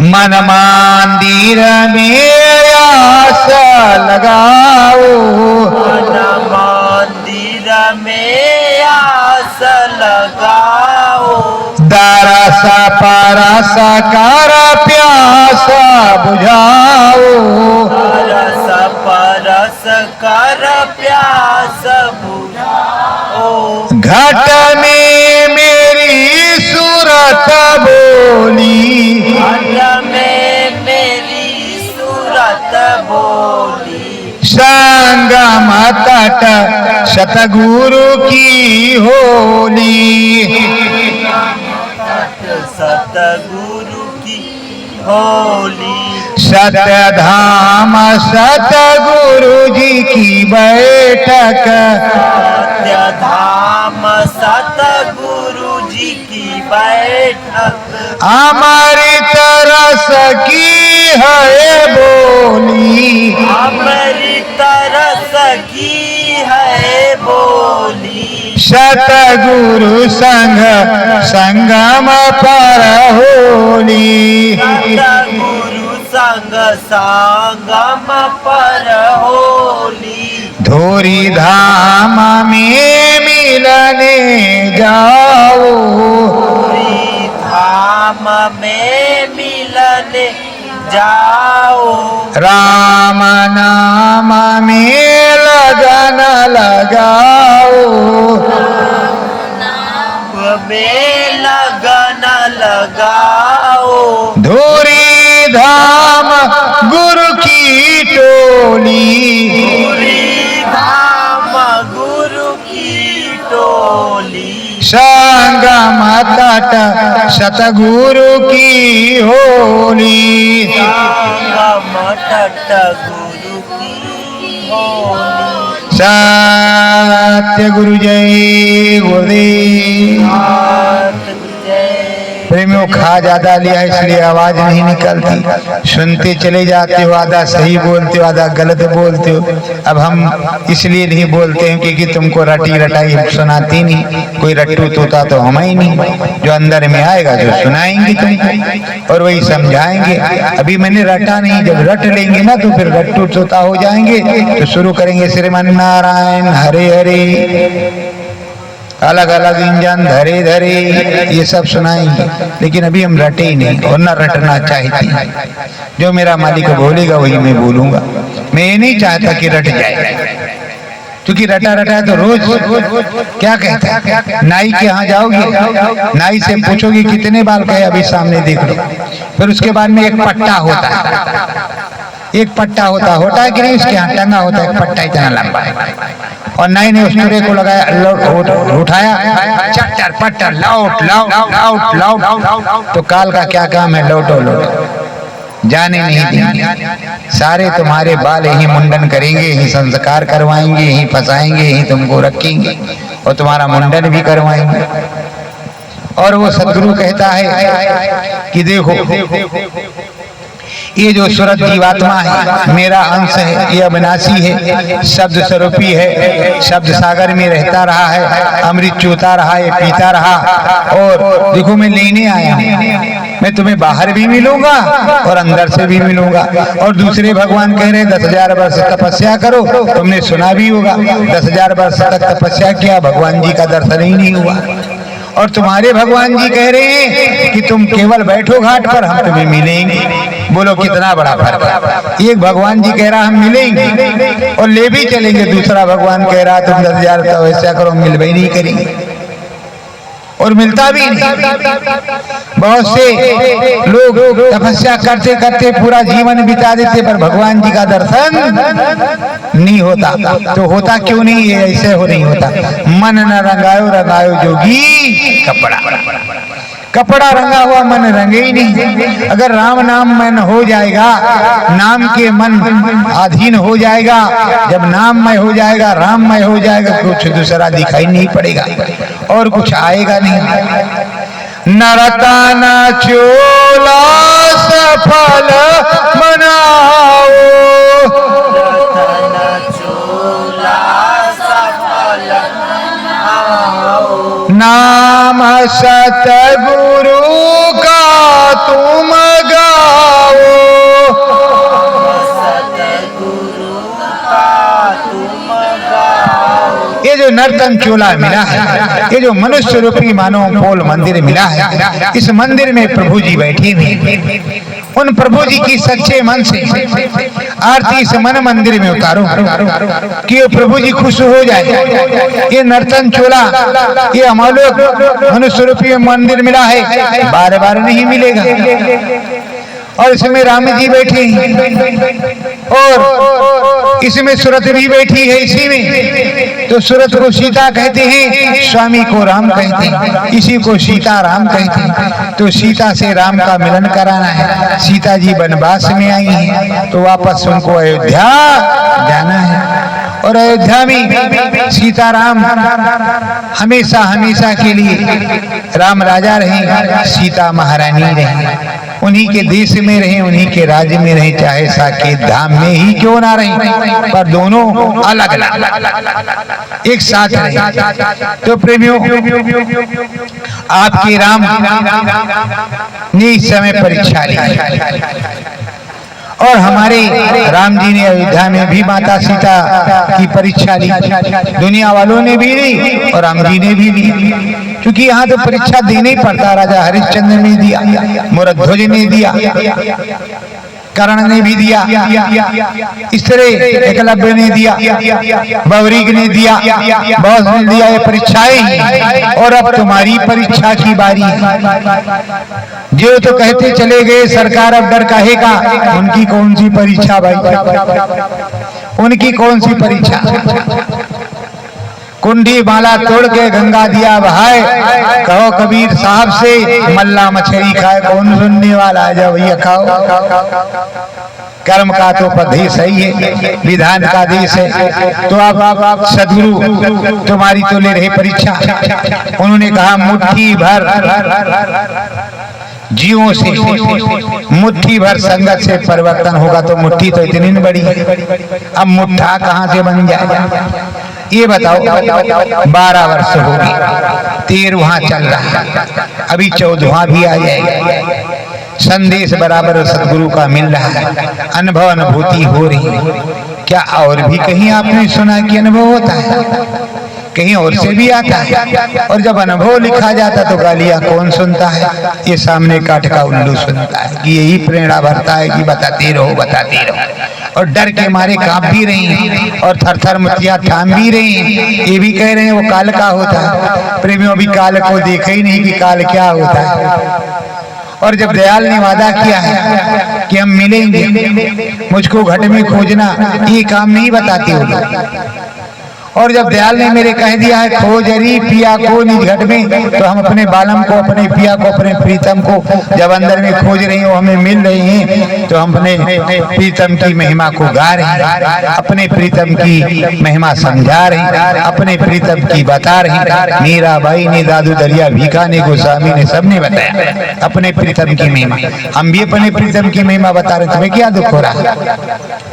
मन मंदिर में आस लगाओ, मन मंदिर में आस लगाओ, दरस परस कर प्यास बुझाओ, रस परस कर प्यास बुझाओ, घट में मेरी सूरत बोली, घट में मेरी सूरत बोली, संगम तट सतगुरु की होली, सतगुरु की होली, सत्य धाम सतगुरु जी की बैठक, सत्य धाम सतगुरु जी की बैठक, अमृत रस की है बोली, अमृत रस की है बोली, सतगुरु संग संगम पर होली, सतगुरु संग संगम पर होली, धोरी धाम में मिलने जाओ, पूरी धाम में मिलने जाओ, राम नाम में लगन लगाओ, में लगन लगाओ, धोरी धाम गुरु की टोली, पूरी धाम गुरु की टोली, संगम तट सतगुरु की होली, संगम तट गुरु की होली, सत्य गुरु जय गुरुदेव। प्रेमियों खा ज्यादा लिया इसलिए आवाज नहीं निकलती, सुनते चले जाते हो, आधा सही बोलते हो आधा गलत बोलते हो। अब हम इसलिए नहीं बोलते हैं क्योंकि तुमको रटी रटाई सुनाती नहीं, कोई रट्टू तोता तो हम ही नहीं, जो अंदर में आएगा जो सुनाएंगे तुम और वही समझाएंगे। अभी मैंने रटा नहीं, जब रट लेंगे ना तो फिर रट्टू तोता हो जाएंगे, तो शुरू करेंगे श्रीमन नारायण हरे हरे, अलग अलग इंजन धरे धरे, ये सब सुनाएंगे। लेकिन अभी हम रटे ही नहीं और न रटना चाहते। जो मेरा मालिक बोलेगा वही मैं बोलूंगा। मैं ये नहीं चाहता कि रट जाए, क्योंकि रटा रटा है तो रोज क्या कहता है, नाई के यहाँ जाओगे, नाई से पूछोगे कितने बाल कहे, अभी सामने देख लो। फिर उसके बाद में एक पट्टा होता है, एक पट्टा होता है कि नहीं, उसके यहाँ टंगा होता है एक पट्टा इतना लंबा है, और नाई ने उस टुरे को लगाया, उठाया, चट्टर पट्टर लौट लौट लौट लौट, तो काल का क्या काम है, लौटो लौटो, जाने नहीं देंगे। सारे तुम्हारे बाल यही मुंडन करेंगे, यही संस्कार करवाएंगे, यही फंसाएंगे, यही तुमको रखेंगे और तुम्हारा मुंडन भी करवाएंगे। और वो सदगुरु कहता है कि देखो ये जो सूरत जीवात्मा है, मेरा अंश है, ये अविनाशी है, शब्द स्वरूपी है, शब्द सागर में रहता रहा है, अमृत चूता रहा है, पीता रहा। और देखो मैं लेने आया हूँ, मैं तुम्हें बाहर भी मिलूंगा और अंदर से भी मिलूंगा। और दूसरे भगवान कह रहे 10,000 वर्ष तपस्या करो, तुमने सुना भी होगा 10,000 वर्ष तक तपस्या किया, भगवान जी का दर्शन ही नहीं हुआ। और तुम्हारे भगवान जी कह रहे हैं कि तुम केवल बैठो घाट पर, हम तुम्हें मिलेंगे। बोलो कितना बड़ा फर्क है। एक भगवान जी कह रहा हम मिलेंगे और ले भी चलेंगे, दूसरा भगवान कह रहा तुम 10,000 तपस्या करो, मिल भी नहीं करेंगे और मिलता भी नहीं। बहुत से लोग तपस्या करते करते पूरा जीवन बिता देते पर भगवान जी का दर्शन नहीं होता। तो होता क्यों नहीं है? ऐसे हो नहीं होता। मन न रंगायो रंगायो जोगी कपड़ा, कपड़ा रंगा हुआ मन रंगे ही नहीं। अगर राम नाम मन हो जाएगा, नाम के मन अधीन हो जाएगा, जब नाममय हो जाएगा, राममय हो जाएगा, कुछ दूसरा दिखाई नहीं पड़ेगा और कुछ आएगा नहीं। नरता न चोला सफल मनाओ, नाम सतगुरु का तुम गाओ, सतगुरु का तुम गाओ। ये जो नर्तन चोला मिला है, ये जो मनुष्य रूपी मानव पोल मंदिर मिला है, इस मंदिर में प्रभु जी बैठे हुए। उन प्रभु जी की सच्चे मन से आरती इस मन मंदिर में उतारो कि प्रभु जी खुश हो जाए। ये नर्तन चोला, ये अमालोक मनुष्य रूपी मंदिर मिला है, बार बार नहीं मिलेगा। और इसमें राम जी बैठे हैं और इसमें सूरत भी बैठी है इसी में। तो सूरत को सीता कहते हैं, स्वामी को राम कहते हैं, इसी को सीता राम कहते हैं। तो सीता से राम का मिलन कराना है। सीता जी वनवास में आई हैं तो वापस उनको अयोध्या जाना है। और अयोध्या में सीताराम हमेशा हमेशा के लिए राम राजा रहे, सीता महारानी रहे, उन्हीं के देश में रहे, उन्हीं के राज्य में रहे, चाहे साकेत धाम में ही क्यों ना रहे, पर दोनों अलग अलग एक साथ रहे। तो प्रेमियों, आपके राम ने इस समय परीक्षा ली और हमारे राम जी ने अयोध्या में भी माता सीता की परीक्षा ली। दुनिया वालों ने भी ली और राम जी ने भी ली, क्योंकि यहाँ तो परीक्षा देना ही पड़ता। राजा हरिश्चंद्र ने दिया, मुरध्वज ने दिया, कर्ण ने भी दिया, इस तरह एकलव्य ने दिया, बवरीक ने दिया, बहुत ने दिया। ये परीक्षाएं और अब तुम्हारी परीक्षा की बारी है। जो तो कहते चले गए सरकार अब डर कहेगा, उनकी कौन सी परीक्षा भाई, उनकी कौन सी परीक्षा। कुंडी माला तोड़ के गंगा दिया बहाए, कहो कबीर साहब से मल्ला मछली खाए, कौन सुनने वाला है? जब भैया खाओ। कर्म का तो पद्धति सही है, विधान का देश है। तो आप सदगुरु तुम्हारी तो ले रहे परीक्षा। उन्होंने कहा मुट्ठी भर जीवों से, मुट्ठी भर संगत से परिवर्तन होगा। तो मुट्ठी तो इतनी बड़ी है, अब मुट्ठा कहाँ से बन जाएगा ये बताओ। 12 वर्ष हो गए, 13वां चल रहा है, अभी 14वां भी आ जाएगा। संदेश बराबर सदगुरु का मिल रहा है, अनुभव अनुभूति हो रही है। क्या और भी कहीं आपने सुना कि अनुभव होता है? कहीं और से भी आता है। और जब अनुभव लिखा जाता तो गालियां कौन सुनता है? ये सामने काट का उल्लू सुनता है कि यही प्रेरणा भरता है कि बताते रहो बताते रहो। और डर के मारे कांप भी रही हैं और थर थर मतिया थाम भी रही हैं। ये भी कह रहे हैं वो काल का होता है। प्रेमियों भी काल को देखा ही नहीं कि काल क्या होता है। और जब दयाल ने वादा किया है कि हम मिलेंगे, मुझको घट में खोजना, ये काम नहीं बताते हो। और जब दयाल ने मेरे कह दिया है खोजरी पिया को निज घट में, तो हम अपने बालम को, अपने पिया को, अपने प्रीतम को जब अंदर में खोज रही हो, हमें मिल रही हैं, तो हम अपने प्रीतम की महिमा को गा रहे हैं, अपने प्रीतम की महिमा समझा रहे हैं, अपने प्रीतम की बता रहे हैं। मीराबाई ने, दादू दरिया भीखा ने, गोस्वामी ने, सबने बताया अपने प्रीतम की महिमा। हम भी अपने प्रीतम की महिमा बता रहे। तुम्हें क्या दुख हो रहा है?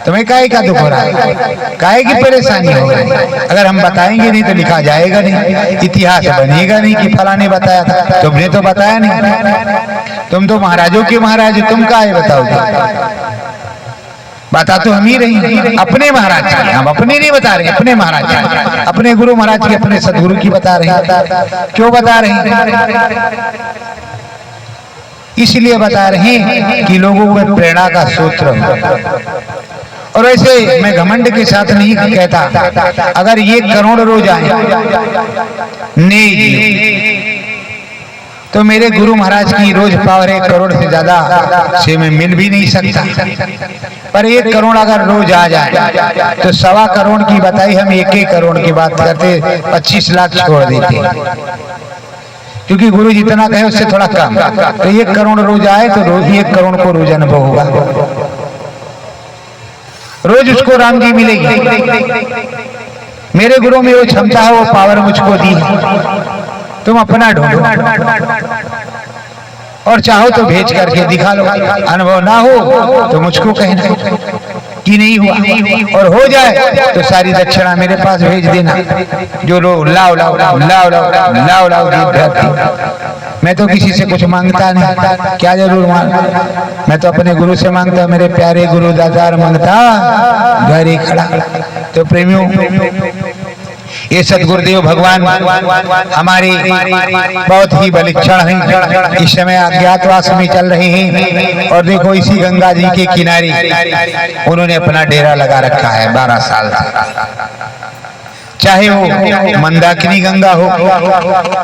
तुम्हें काहे का दुख हो रहा है? काहे की परेशानी हो रही है? अगर हम बताएंगे नहीं तो लिखा जाएगा नहीं, इतिहास बनेगा नहीं कि फला ने बताया था। तुमने तो बताया नहीं, तुम तो महाराजों के महाराज, तुम काहे बताओगे? बता तो हम ही रही अपने महाराज की, हम अपने नहीं बता रहे, अपने महाराज की, अपने गुरु महाराज की, अपने सदगुरु की बता रहे हैं। क्यों बता रहे हैं? इसलिए बता रहे हैं कि लोगों को प्रेरणा का सूत्र हो। और ऐसे मैं घमंड के साथ नहीं कहता, अगर 1 करोड़ रोज आए नहीं तो मेरे गुरु महाराज की रोज पावर 1 करोड़ से ज्यादा से मैं मिल भी नहीं सकता। पर 1 करोड़ अगर रोज आ जाए तो 1.25 करोड़ की बताई हम 1 करोड़ की बात करते, 25 लाख छोड़ देते, क्योंकि गुरु जितना कहे उससे थोड़ा कम। तो 1 करोड़ रोज आए तो रोज 1 करोड़ को रोज अनुभव होगा, रोज उसको राम जी मिलेगी। मेरे गुरु में वो क्षमता है, वो पावर मुझको दी है, तुम अपना ढूंढो और चाहो तो भेज करके दिखा लो। अनुभव ना हो तो मुझको कहना कि नहीं हुआ, और हो जाए तो सारी दक्षिणा मेरे पास भेज देना। जो लोग लाओ लाओ लाओ लाओ लाओ लाओ लाओ लाओ, मैं तो किसी से कुछ मांगता नहीं, क्या जरूर मांग, मैं तो अपने गुरु से मांगता। मेरे प्यारे गुरु दातार मांगता घर ही खड़ा। तो प्रेमियों, ये सदगुरुदेव भगवान हमारे बहुत ही बलिक्षण हैं। इस समय अज्ञातवास में चल रहे हैं, और देखो इसी गंगा जी के किनारे उन्होंने अपना डेरा लगा रखा है 12 साल से। चाहे वो मंदाकिनी गंगा हो,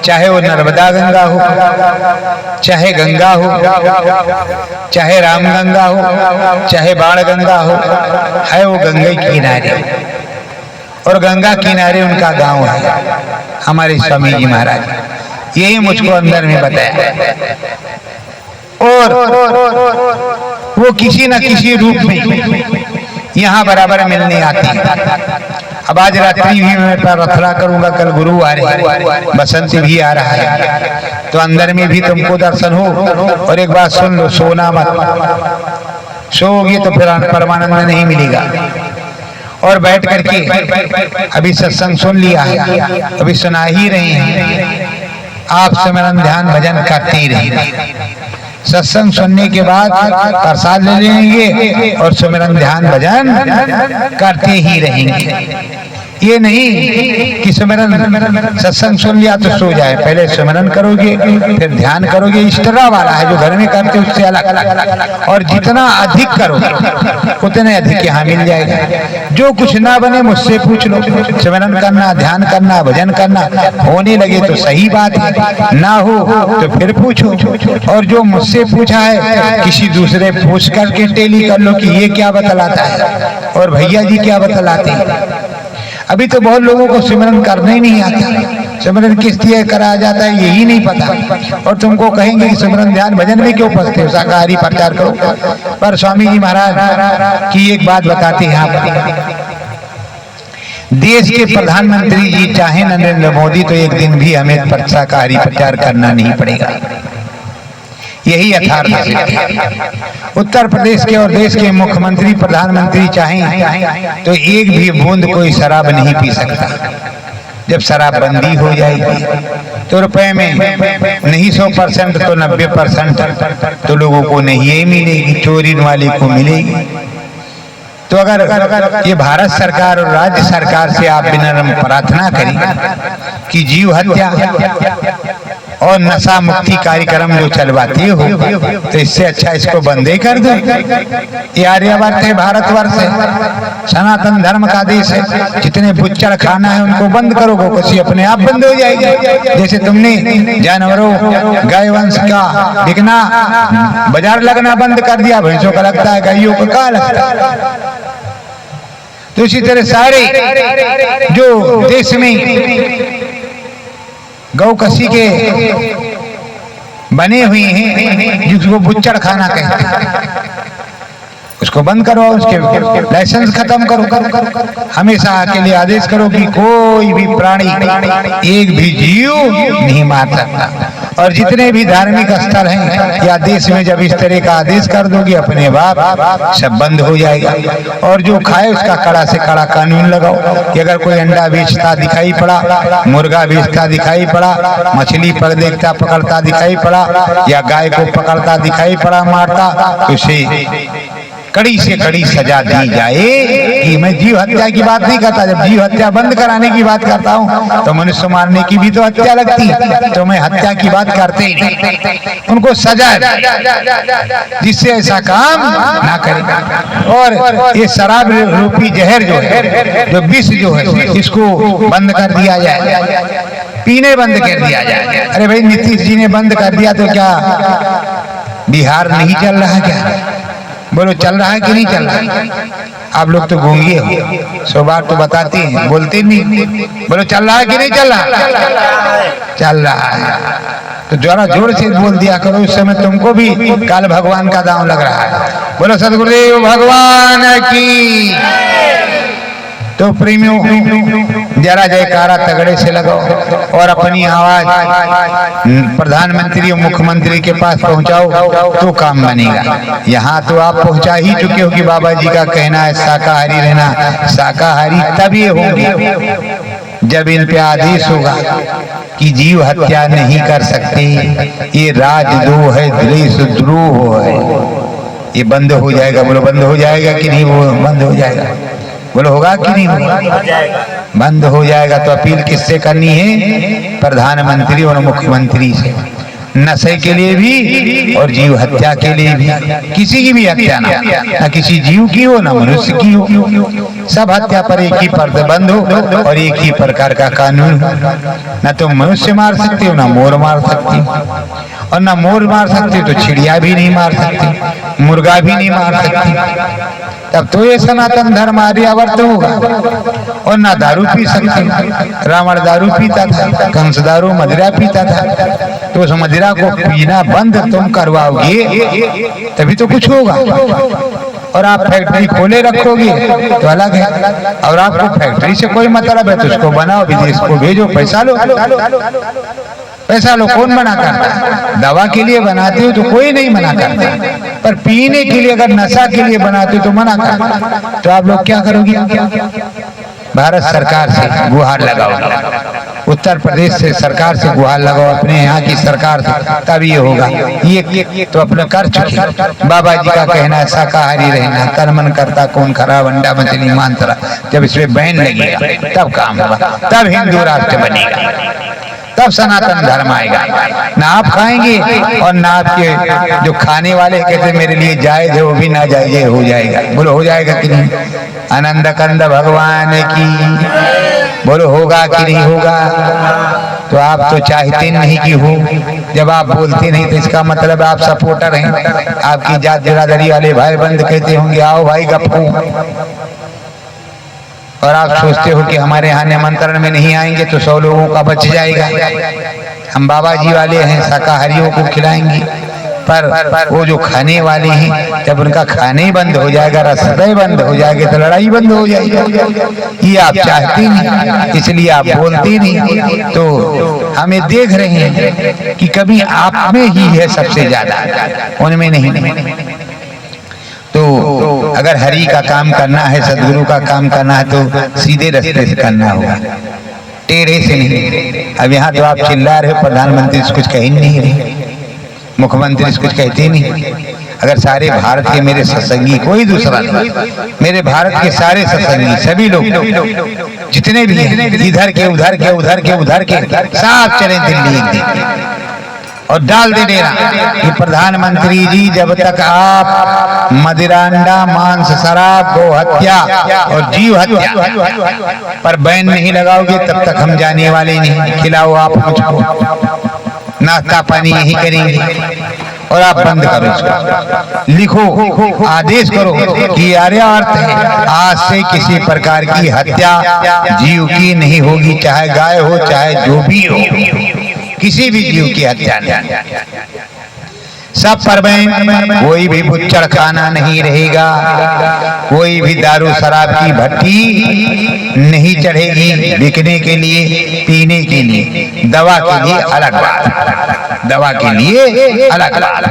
चाहे वो नर्मदा गंगा हो, चाहे गंगा हो, चाहे राम गंगा हो, चाहे बाण गंगा हो, है वो गंगा के किनारे। और गंगा किनारे उनका गांव है, हमारे स्वामी जी महाराज। यही मुझको अंदर में बताया। और वो किसी न किसी रूप में यहाँ बराबर मिलने आते हैं। अब आज रात्रि भी मैं प्रार्थना करूंगा, कल गुरुवार है, बसंत भी आ रहा है, तो अंदर में भी तुमको दर्शन हो। और एक बात सुन लो, सोना मत, सोओगे तो फिर परमानंद नहीं मिलेगा। और बैठ करके अभी सत्संग सुन लिया है, अभी सुना ही रहे हैं, आप सिमरन ध्यान भजन करते ही रहिए। सत्संग सुनने के बाद प्रसाद ले लेंगे और सिमरन ध्यान भजन करते ही रहेंगे। ये नहीं कि सिमरन सत्संग सुन लिया तो सो जाए, पहले सिमरन करोगे, फिर ध्यान करोगे। इष्टरा वाला है जो घर में करते उससे अलग, और जितना अधिक करोगे उतने अधिक यहाँ मिल जाएगा। जो कुछ ना बने मुझसे पूछ लो, सिमरन करना, ध्यान करना, भजन करना होने लगे तो सही बात है, ना हो तो फिर पूछो। और जो मुझसे पूछा है किसी दूसरे पूछ करके टेली कर लो कि ये क्या बतलाता है और भैया जी क्या बतलाते हैं। अभी तो बहुत लोगों को सिमरन करना ही नहीं आता, सिमरन किस लिए कराया जाता है यही नहीं पता। और तुमको कहेंगे कि सिमरन ध्यान भजन में क्यों फंसते हो, शाकाहारी प्रचार करो। पर स्वामी जी महाराज की एक बात बताते हैं, यहाँ पर देश के प्रधानमंत्री जी चाहे नरेंद्र मोदी, तो एक दिन भी हमें शाकाहारी प्रचार करना नहीं पड़ेगा। यही यथार्थ है। उत्तर प्रदेश के और देश के मुख्यमंत्री प्रधानमंत्री चाहें तो एक भी बूंद कोई शराब नहीं पी सकता। जब शराबबंदी हो जाएगी तो रुपए में नहीं 100% तो 90% तो लोगों को नहीं ये मिलेगी, चोरी वाले को मिलेगी। तो अगर ये भारत सरकार और राज्य सरकार से आप विनम्र प्रार्थना करें कि जीव हत्या और नशा मुक्ति कार्यक्रम जो चलवाती हो, तो इससे अच्छा इसको बंद ही कर दो। ये आर्यवर्त है, भारतवर्ष है, सनातन धर्म का देश है। जितने बुच्चड़ खाना है उनको बंद करो, गोकशी अपने आप बंद हो जाएगी। जैसे तुमने जानवरों गाय वंश का बिकना, बाजार लगना बंद कर दिया, भैंसों का लगता है, गायों का कहाँ लगता है। तो इसी तरह सारे जो देश में गौ कसी के बने हुए हैं जिसको बुच्चड़ खाना कहते हैं, उसको बंद करो, उसके लाइसेंस खत्म करो। हमेशा के लिए आदेश करो कि कोई भी प्राणी, एक भी जीव नहीं मार सकता। और जितने भी धार्मिक स्थल हैं या देश में जब इस तरह का आदेश कर दोगे अपने बाप सब बंद हो जाएगा। और जो खाए उसका कड़ा से कड़ा कानून लगाओ कि अगर कोई अंडा बेचता दिखाई पड़ा, मुर्गा बेचता दिखाई पड़ा, मछली पकड़ता दिखाई पड़ा या गाय को पकड़ता दिखाई पड़ा मारता, तो उसे कड़ी से कड़ी सजा दी जाए। कि मैं जीव हत्या की बात नहीं करता, जब जीव हत्या बंद कराने की बात करता हूँ तो मनुष्य मारने की भी तो हत्या लगती है, तो मैं हत्या की बात करते ही नहीं। उनको सजा जिससे ऐसा काम ना करे। और ये शराब रूपी जहर जो है, जो विष जो है, इसको बंद कर दिया जाए, पीने बंद कर दिया जाए। अरे भाई नीतीश जी ने बंद कर दिया तो क्या बिहार नहीं चल रहा क्या? बोलो चल रहा है कि नहीं चल रहा है? आप लोग तो गूंगे हो, 100 बार तो बताते हैं, बोलते नहीं। बोलो चल रहा है कि नहीं चल रहा? चल रहा है। तो जरा जोर से बोल दिया करो, उस समय तुमको भी काल भगवान का दांव लग रहा है। बोलो सदगुरुदेव भगवान की। तो प्रेमियों जरा जयकारा तगड़े से लगाओ और अपनी आवाज प्रधानमंत्री और मुख्यमंत्री के पास पहुंचाओ तो काम बनेगा। यहाँ तो आप पहुंचा ही चुके हो कि बाबा जी का कहना है शाकाहारी रहना। शाकाहारी तभी होंगे जब इन पे आदेश होगा कि जीव हत्या नहीं कर सकते, ये राजद्रोह है, देशद्रोह है, ये बंद हो जाएगा। बोलो बंद हो जाएगा कि नहीं? वो बंद हो जाएगा। बोलो होगा कि नहीं होगा? बंद हो जाएगा। तो अपील किससे करनी है? प्रधानमंत्री और मुख्यमंत्री से। नशे के लिए भी और जीव हत्या के लिए भी। किसी की भी हत्या ना किसी जीव की हो ना मनुष्य की हो, सब हत्या पर एक ही प्रतिबंध हो और एक ही प्रकार का कानून हो। ना तो मनुष्य मार सकते हो, ना मोर मार सकते हो, और ना मोर मार सकते हो तो चिड़िया भी नहीं मार सकती, मुर्गा भी नहीं मार सकती। तब तो ये सनातन धर्म आर्यावर्त होगा। और ना दारू पी सकते। रावण दारू पीता था, कंस दारू मदिरा पीता था, तो उस मदिरा को पीना बंद तुम करवाओगे तभी तो कुछ होगा। और आप फैक्ट्री खोले रखोगे तो अलग है। और आपको फैक्ट्री से कोई मतलब है तो उसको बनाओ, विदेश को भेजो, पैसा लो। पैसा लो, कौन मना करता? दवा के लिए बनाते हो तो कोई नहीं मना करता, पर पीने के लिए अगर नशा के लिए बनाते हो तो मना करता। तो आप लोग क्या करोगे? भारत सरकार से गुहार लगाओ, उत्तर प्रदेश से सरकार से गुहार लगाओ, अपने यहाँ की सरकार से, तब ये होगा। ये तो अपना कर चुके। बाबा जी का कहना है शाकाहारी रहना, तन मन करता कौन खराब अंडा मछली मांसरा। जब इसमें बैन लगेगा तब काम होगा, तब हिंदू राष्ट्र बनेगा, तब सनातन धर्म आएगा। ना आप खाएंगे और ना आपके जो खाने वाले कहते मेरे लिए जायज है वो भी ना जायज हो जाएगा। बोलो हो जाएगा कि नहीं? आनंद कंद भगवान की। बोलो होगा कि नहीं होगा? तो आप तो चाहते नहीं कि हो। जब आप बोलते नहीं तो इसका मतलब आप सपोर्टर हैं। आपकी जात बिरादरी वाले भाई बंद कहते होंगे आओ भाई गप्पू, और आप सोचते हो कि हमारे यहाँ निमंत्रण में नहीं आएंगे तो 100 लोगों का बच जाएगा। हम बाबा जी वाले हैं, शाकाहारियों को खिलाएंगे। पर वो जो खाने वाले हैं, जब उनका खाने बंद हो जाएगा, रसोई बंद हो जाएगी तो लड़ाई बंद हो जाएगी। ये आप चाहते नहीं, इसलिए आप बोलते नहीं। तो हमें देख रहे हैं कि कभी आप में ही है सबसे ज्यादा, उनमें नहीं। तो अगर हरि का काम करना है, सदगुरु का काम करना है तो सीधे रास्ते से करना होगा, टेढ़े से नहीं। अब यहाँ तो आप चिल्ला रहे हो, प्रधानमंत्री से कुछ कह ही नहीं रहे, मुख्यमंत्री से कुछ कहते नहीं। अगर सारे भारत के मेरे सत्संगी, कोई दूसरा नहीं, मेरे भारत के सारे सत्संगी सभी लोग जितने भी हैं, इधर के उधर के उधर के उधर के सब चले दिल्ली एक दिन और डाल दे डेरा कि प्रधानमंत्री जी जब तक आप मदिरांडा, मांस, शराब, गौ हत्या और जीव हत्या पर बैन नहीं लगाओगे तब तक हम जाने वाले नहीं। खिलाओ आप मुझको, नाश्ता पानी यही करेंगे और आप बंद करो इसको, लिखो, आदेश करो कि आर्यावर्त है, आज से किसी प्रकार की हत्या जीव की नहीं होगी, चाहे गाय हो चाहे जो भी हो, किसी भी जीव की हत्या नहीं। सब पर्वें कोई भी बुच्चड़ खाना नहीं रहेगा, कोई भी दारू शराब की भट्टी नहीं चढ़ेगी, बिकने के लिए, पीने के लिए, दवा के लिए अलग बात, दवा के लिए अलग बात,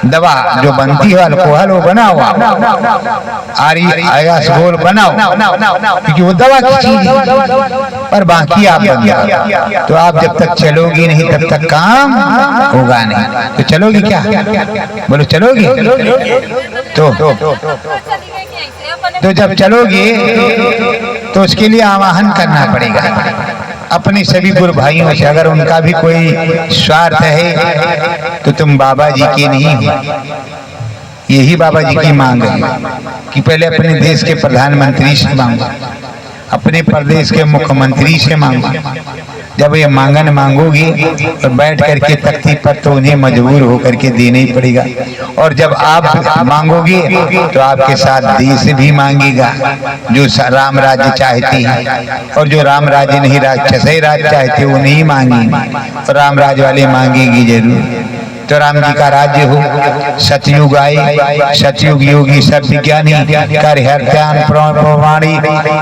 दवा जो बनती है अल्कोहल वो बनाओ, आयासगोल बनाओ, क्योंकि वो दवा की चीज है, पर बाकी आप बन, तो आप जब तक चलोगी नहीं तब तक काम होगा नहीं। तो चलोगी क्या? बोलो चलोगी? तो जब चलोगे तो उसके लिए आवाहन करना पड़ेगा अपने सभी गुरु भाइयों से। अगर उनका भी कोई स्वार्थ है तो तुम बाबा जी के नहीं हो, यही बाबा जी की मांग है कि पहले अपने देश के प्रधानमंत्री से मांगो, अपने प्रदेश के मुख्यमंत्री से मांगो। जब ये मांगन मांगोगी और बैठ करके तख्ती पर तो उन्हें मजबूर होकर के देना ही पड़ेगा, और जब आप मांगोगे तो आपके साथ देश भी मांगेगा जो राम राज्य चाहती है, और जो राम राज्य नहीं राक्षस राज चाहते वो नहीं मांगेंगे, और राम राज्य वाले मांगेगी जरूर। तो राम जी का राज्य हो, सतयुग आए, सतयुग योगी सब विज्ञानी कर हत्यान प्रमाणी।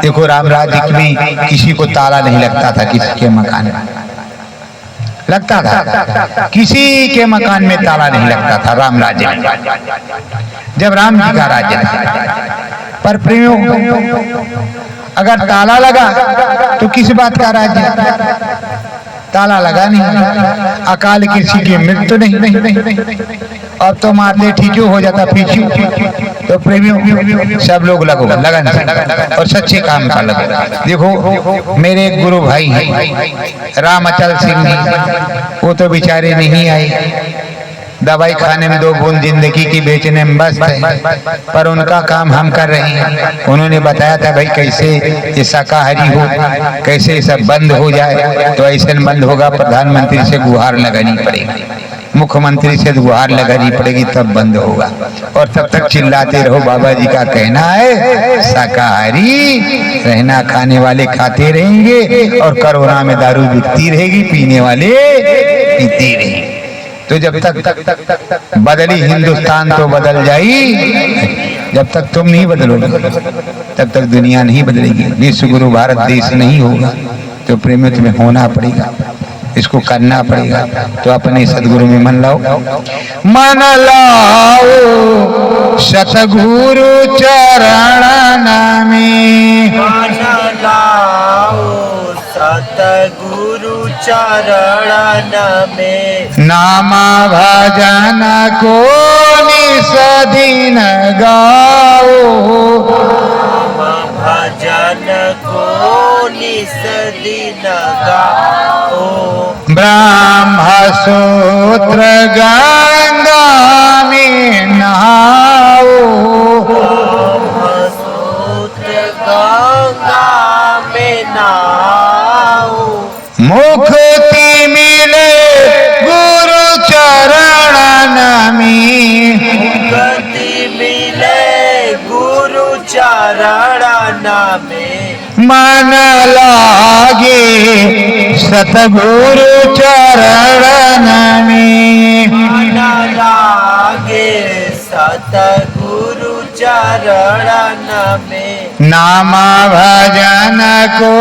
देखो राम राज्य में किसी को ताला नहीं लगता था, किसी के मकान में लगता था, किसी के मकान में ताला नहीं लगता था राम राज्य में, जब राम जी का राज्य था। पर प्रेमियों, अगर ताला लगा तो किस बात का राज्य? ताला लगा नहीं, अकाल किसी की मृत्यु नहीं, अब तो मारते ठीचू हो जाता पीछू। तो प्रेमियों सब लोग लगो लगन और सच्चे काम का लगो। देखो मेरे एक गुरु भाई हैं रामचल सिंह जी, वो तो बेचारे नहीं आए, दवाई खाने में 2 बूंद जिंदगी की बेचने में बस है, पर उनका काम हम कर रहे हैं। उन्होंने बताया था भाई कैसे ये शाकाहारी हो, कैसे ये सब बंद हो जाए। तो ऐसे बंद होगा, प्रधानमंत्री से गुहार लगानी पड़ेगी, मुख्यमंत्री से गुहार लगानी पड़ेगी, तब बंद होगा। और तब तक चिल्लाते रहो, बाबा जी का कहना है शाकाहारी रहना, खाने वाले खाते रहेंगे और कोरोना में दारू बिकती रहेगी, पीने वाले पीते रहेंगे। तो जब तक बदली हिंदुस्तान तो बदल जाई, जब तक तुम नहीं बदलोगे तब तक दुनिया नहीं बदलेगी, विश्व गुरु भारत देश नहीं होगा। तो प्रेम तुम्हें होना पड़ेगा, इसको करना पड़ेगा। तो अपने सदगुरु में मन लाओ, मन लाओ सतगुरु चरण में, मन लाओ सतगुरु चरण में, नाम भजन को निसदिन गाओ, नाम भजन को निसदिन गाओ, ब्रह्म सूत्र गंगा में नहाओ, ब्रह्म सूत्र गंगा में नहाओ, मुक्ति मिले गुरु चरण में, मुक्ति मिले गुरु चरण में, मन लागे सतगुरु चरण में, मन लागे सतगुरु चरण में, नाम भजन को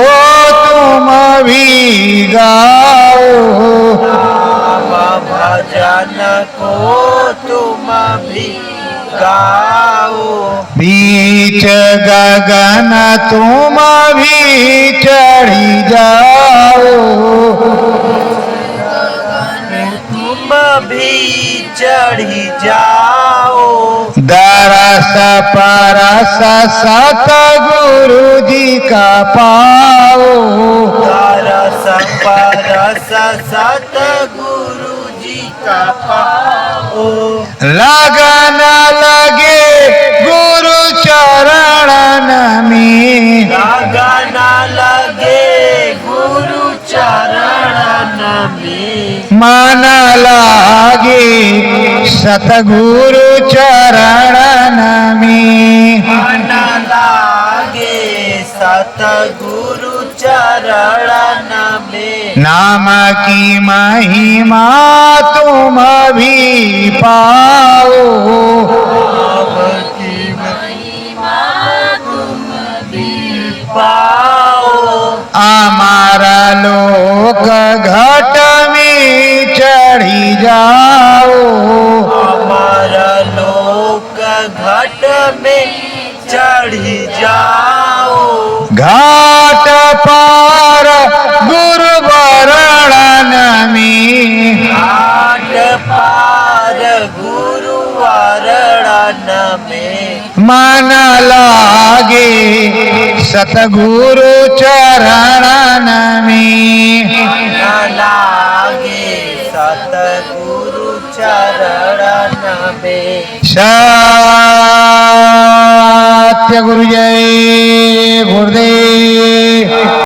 तुम भी गाओ, नाम भजन को तुम भी गाओ, बीच गगन तुम भी चढ़ी जाओ, तुम भी चढ़ी जाओ, दरस परस सतगुरु जी का पाओ, दरस परस सतगुरु जी का पाओ, लगन लगे गुरु चरण में, लगन लगे गुरु चरण में, मन लागे सतगुरु चरण में मन लागे सतगुरु चरण में नाम की महिमा तुम भी पाओ की महिमा तुम भी पाओ हमारा लोक घट में चढ़ी जाओ हमारा लोक घट में चढ़ी जाओ घाट पार गुरु वरण में घाट पार गुरु वरण में मन लागे सतगुरु चरण में मन लागे सतगुरु चरण में सत्य गुरु जय गुरुदेव